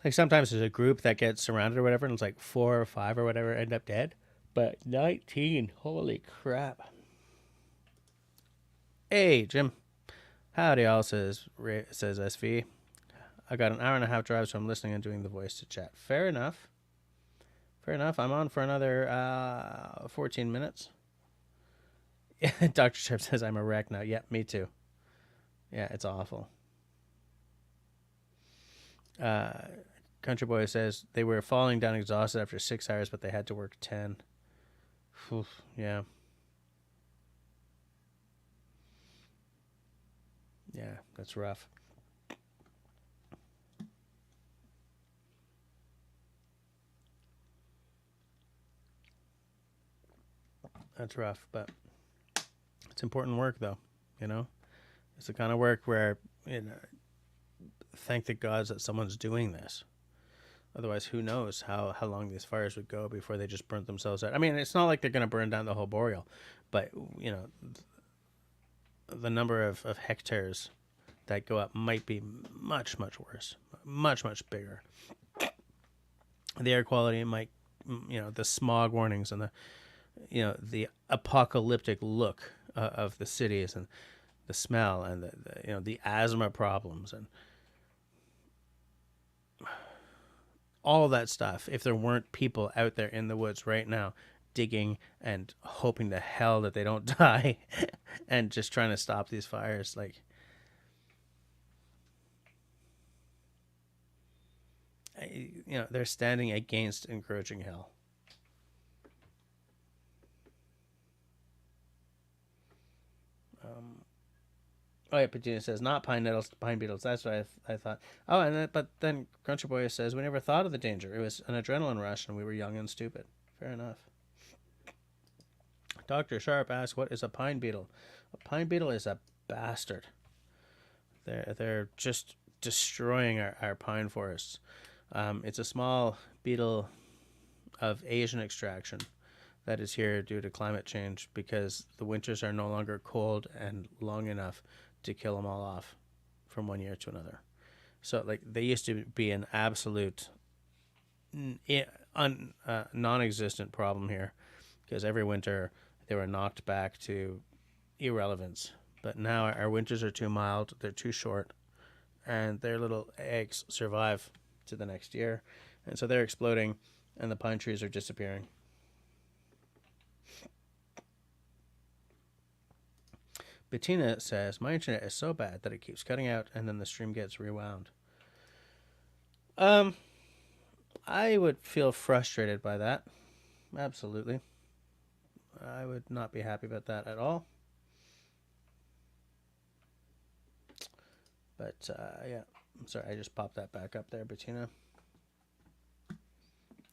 Like sometimes there's a group that gets surrounded or whatever, and it's like 4 or 5 or whatever end up dead. But 19, holy crap. Hey, Jim. Howdy, all, says SV. I got an hour and a half drive, so I'm listening and doing the voice to chat. Fair enough. I'm on for another 14 minutes. Dr. Sharp says I'm a wreck now. Yeah, me too. Yeah, it's awful. Uh, Country Boy says they were falling down exhausted after 6 hours, but they had to work 10. Oof, yeah. Yeah, that's rough. That's rough, but it's important work, though. You know, it's the kind of work where, thank the gods that someone's doing this. Otherwise, who knows how long these fires would go before they just burnt themselves out. I mean, it's not like they're going to burn down the whole boreal, but, the number of hectares that go up might be much, much worse, much, much bigger. The air quality might, the smog warnings and the apocalyptic look of the cities, and the smell, and the asthma problems, and all that stuff. If there weren't people out there in the woods right now digging and hoping to hell that they don't die and just trying to stop these fires, like, they're standing against encroaching hell. Oh yeah, Petunia says not pine nettles, pine beetles. That's what I thought. Oh, but then Country Boy says we never thought of the danger. It was an adrenaline rush, and we were young and stupid. Fair enough. Dr. Sharp asks, "What is a pine beetle?" A pine beetle is a bastard. They're just destroying our pine forests. It's a small beetle of Asian extraction that is here due to climate change, because the winters are no longer cold and long enough to kill them all off from one year to another. So, like, they used to be an absolute non-existent problem here, because every winter they were knocked back to irrelevance. But now our winters are too mild, they're too short, and their little eggs survive to the next year. And so they're exploding, and the pine trees are disappearing. Bettina says, my internet is so bad that it keeps cutting out and then the stream gets rewound. I would feel frustrated by that. Absolutely. I would not be happy about that at all. But, yeah. I'm sorry, I just popped that back up there, Bettina.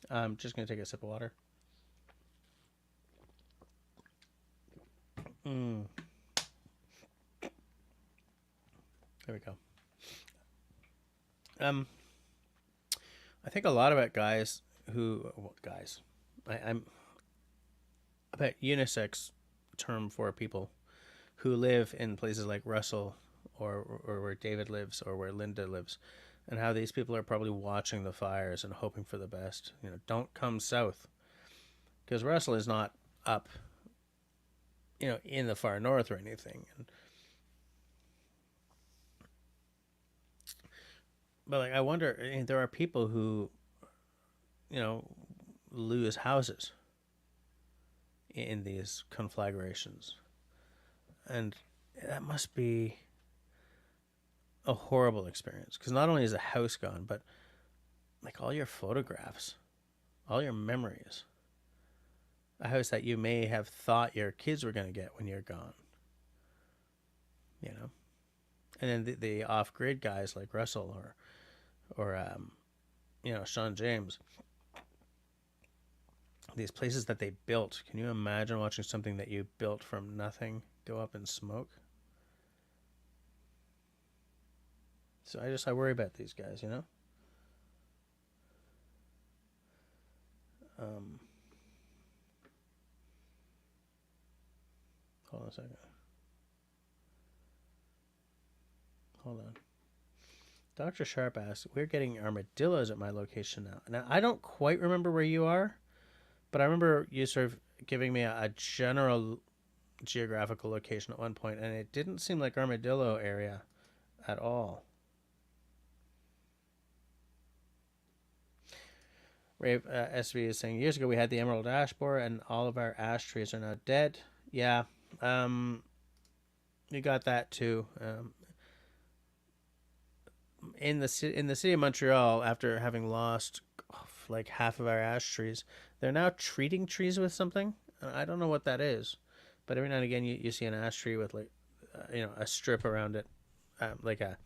I'm just going to take a sip of water. There we go. I think a lot about guys who, I'm a bit unisex term for people who live in places like Russell, or where David lives, or where Linda lives, and how these people are probably watching the fires and hoping for the best. Don't come south, because Russell is not up, in the far north or anything. But, like, I wonder, there are people who, lose houses in these conflagrations, and that must be a horrible experience, because not only is a house gone, but, like, all your photographs, all your memories, a house that you may have thought your kids were going to get when you're gone, and then the off-grid guys like Russell or Sean James, these places that they built. Can you imagine watching something that you built from nothing go up in smoke? So I worry about these guys, Hold on a second. Hold on. Dr. Sharp asks, we're getting armadillos at my location now. Now, I don't quite remember where you are, but I remember you sort of giving me a general geographical location at one point, and it didn't seem like armadillo area at all. Rave SV is saying, years ago we had the emerald ash borer, and all of our ash trees are now dead. Yeah, you got that too. in the city of Montreal, after having lost like half of our ash trees, they're now treating trees with something. I don't know what that is, but every now and again you see an ash tree with like a strip around it, like a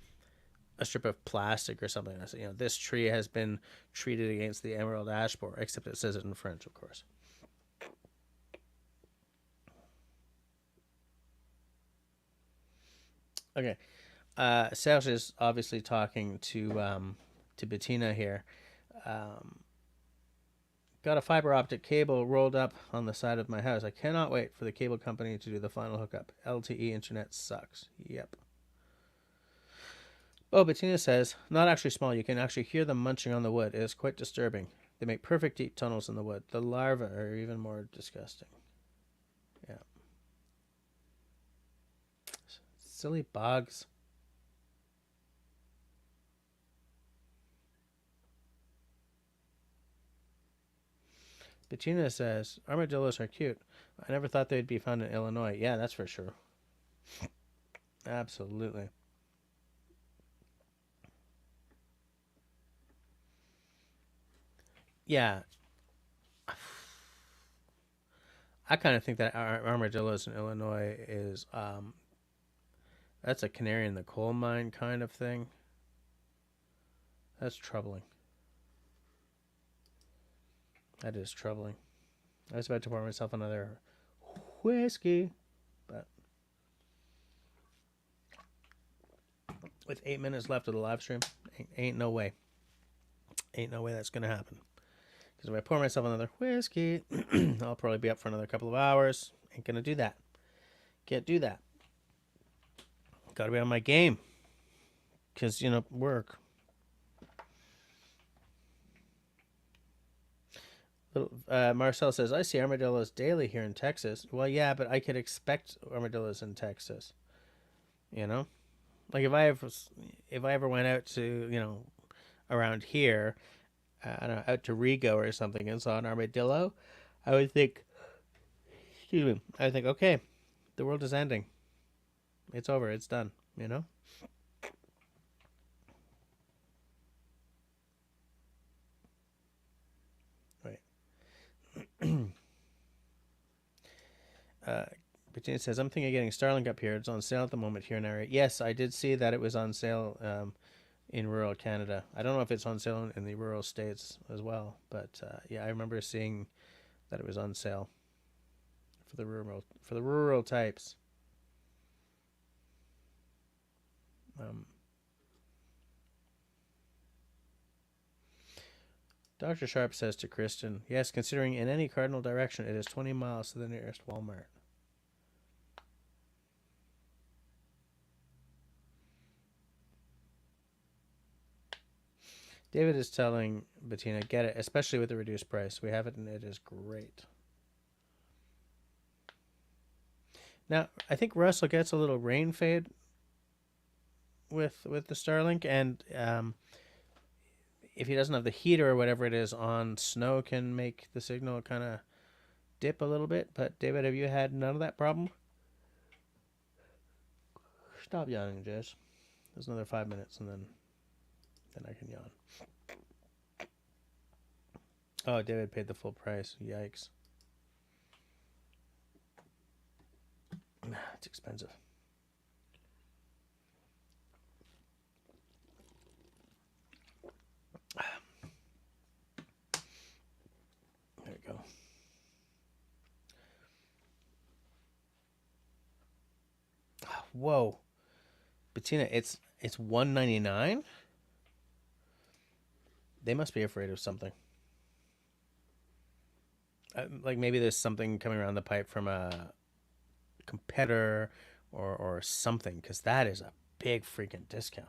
strip of plastic or something. I say, this tree has been treated against the emerald ash borer, except it says it in French, of course. Okay. Serge is obviously talking to Bettina here. Got a fiber optic cable rolled up on the side of my house. I cannot wait for the cable company to do the final hookup. LTE internet sucks. Yep. Oh, Bettina says, not actually small. You can actually hear them munching on the wood. It is quite disturbing. They make perfect deep tunnels in the wood. The larvae are even more disgusting. Yeah. Silly bugs. Bettina says, armadillos are cute. I never thought they'd be found in Illinois. Yeah, that's for sure. Absolutely. Yeah. I kind of think that armadillos in Illinois is, that's a canary in the coal mine kind of thing. That's troubling. That is troubling. I was about to pour myself another whiskey, but with 8 minutes left of the live stream, ain't no way. Ain't no way that's going to happen. Because if I pour myself another whiskey, I'll probably be up for another couple of hours. Ain't going to do that. Can't do that. Got to be on my game. Because, work. Marcel says, I see armadillos daily here in Texas. Well, yeah, but I could expect armadillos in Texas. Like if I ever went out to, around here, I don't know, out to Rigo or something and saw an armadillo, I would think, okay, the world is ending. It's over. It's done, Right. Bettina says, I'm thinking of getting Starlink up here. It's on sale at the moment here in area. Yes, I did see that it was on sale in rural Canada. I don't know if it's on sale in the rural states as well, but yeah, I remember seeing that it was on sale for the rural types. Dr. Sharp says to Kristen, yes, considering in any cardinal direction, it is 20 miles to the nearest Walmart. David is telling Bettina, get it, especially with the reduced price. We have it, and it is great. Now, I think Russell gets a little rain fade with the Starlink, and if he doesn't have the heater or whatever it is on, snow can make the signal kind of dip a little bit. But David, have you had none of that problem? Stop yawning, Jess. There's another 5 minutes, and then I can yawn. Oh, David paid the full price. Yikes. It's expensive. There you go. Whoa. Bettina, it's $1.99? They must be afraid of something. Like maybe there's something coming around the pipe from a competitor or something, because that is a big freaking discount.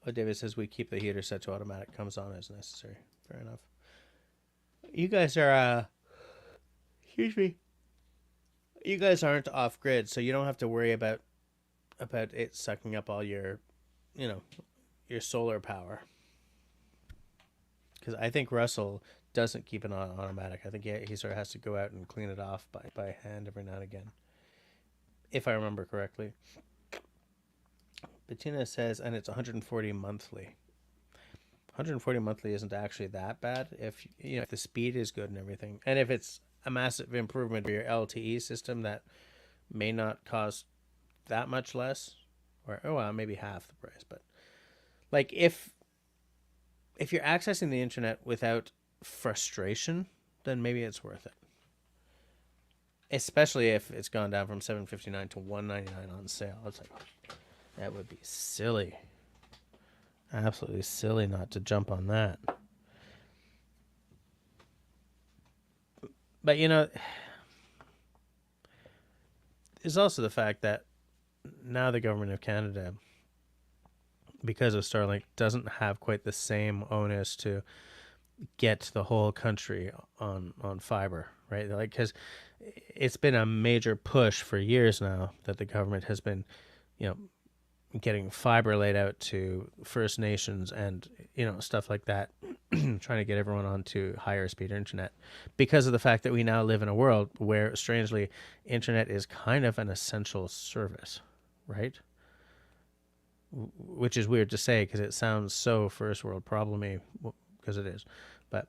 Oh, David says we keep the heater set to automatic. Comes on as necessary. Fair enough. You guys are, excuse me. You guys aren't off grid, so you don't have to worry about it sucking up all your, your solar power. Because I think Russell doesn't keep it on automatic. I think he sort of has to go out and clean it off by hand every now and again, if I remember correctly. Bettina says, and it's 140 monthly. 140 monthly isn't actually that bad if if the speed is good and everything, and if it's a massive improvement for your LTE system that may not cost that much less, or maybe half the price. But like if you're accessing the internet without frustration, then maybe it's worth it. Especially if it's gone down from $7.59 to $1.99 on sale. It's like, that would be silly. Absolutely silly not to jump on that. But there's also the fact that now the government of Canada, because of Starlink, doesn't have quite the same onus to get the whole country on fiber, right? Like, because it's been a major push for years now that the government has been, getting fiber laid out to First Nations and stuff like that, trying to get everyone onto higher speed internet, because of the fact that we now live in a world where, strangely, internet is kind of an essential service, right? Which is weird to say because it sounds so first world problem-y, because it is. But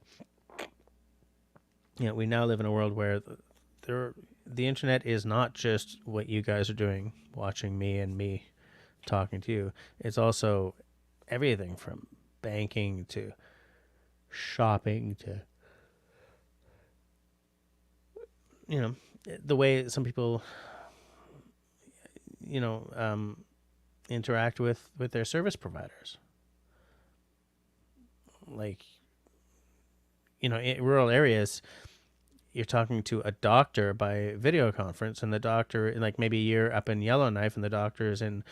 we now live in a world where the internet is not just what you guys are doing, watching me and me talking to you. It's also everything from banking to shopping to the way some people interact with their service providers. Like, in rural areas, you're talking to a doctor by video conference, and the doctor, like, maybe you're up in Yellowknife and the doctor is in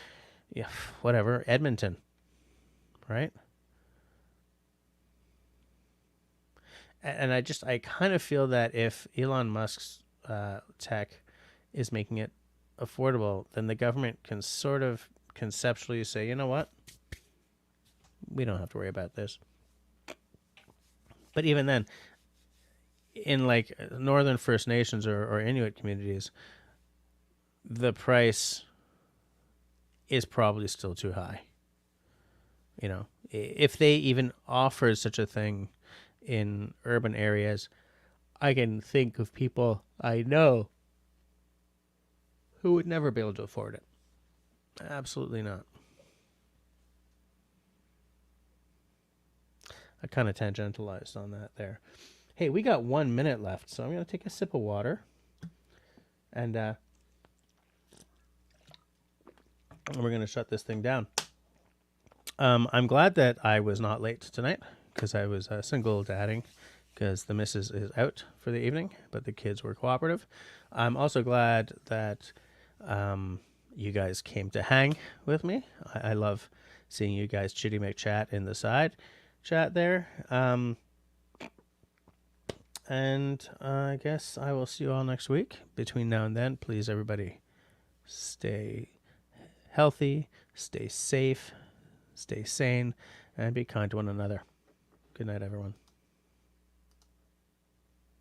Edmonton, right? And I kind of feel that if Elon Musk's tech is making it affordable, then the government can sort of conceptually say, you know what, we don't have to worry about this. But even then, in like Northern First Nations or Inuit communities, the price is probably still too high. If they even offered such a thing in urban areas, I can think of people I know who would never be able to afford it. Absolutely not. I kind of tangentialized on that there. Hey, we got 1 minute left, so I'm going to take a sip of water. And we're going to shut this thing down. I'm glad that I was not late tonight, because I was single dadding, because the missus is out for the evening, but the kids were cooperative. I'm also glad that you guys came to hang with me. I love seeing you guys chitty McChat in the side chat there. And I guess I will see you all next week. Between now and then, please, everybody, stay healthy, stay safe, stay sane, and be kind to one another. Good night, everyone.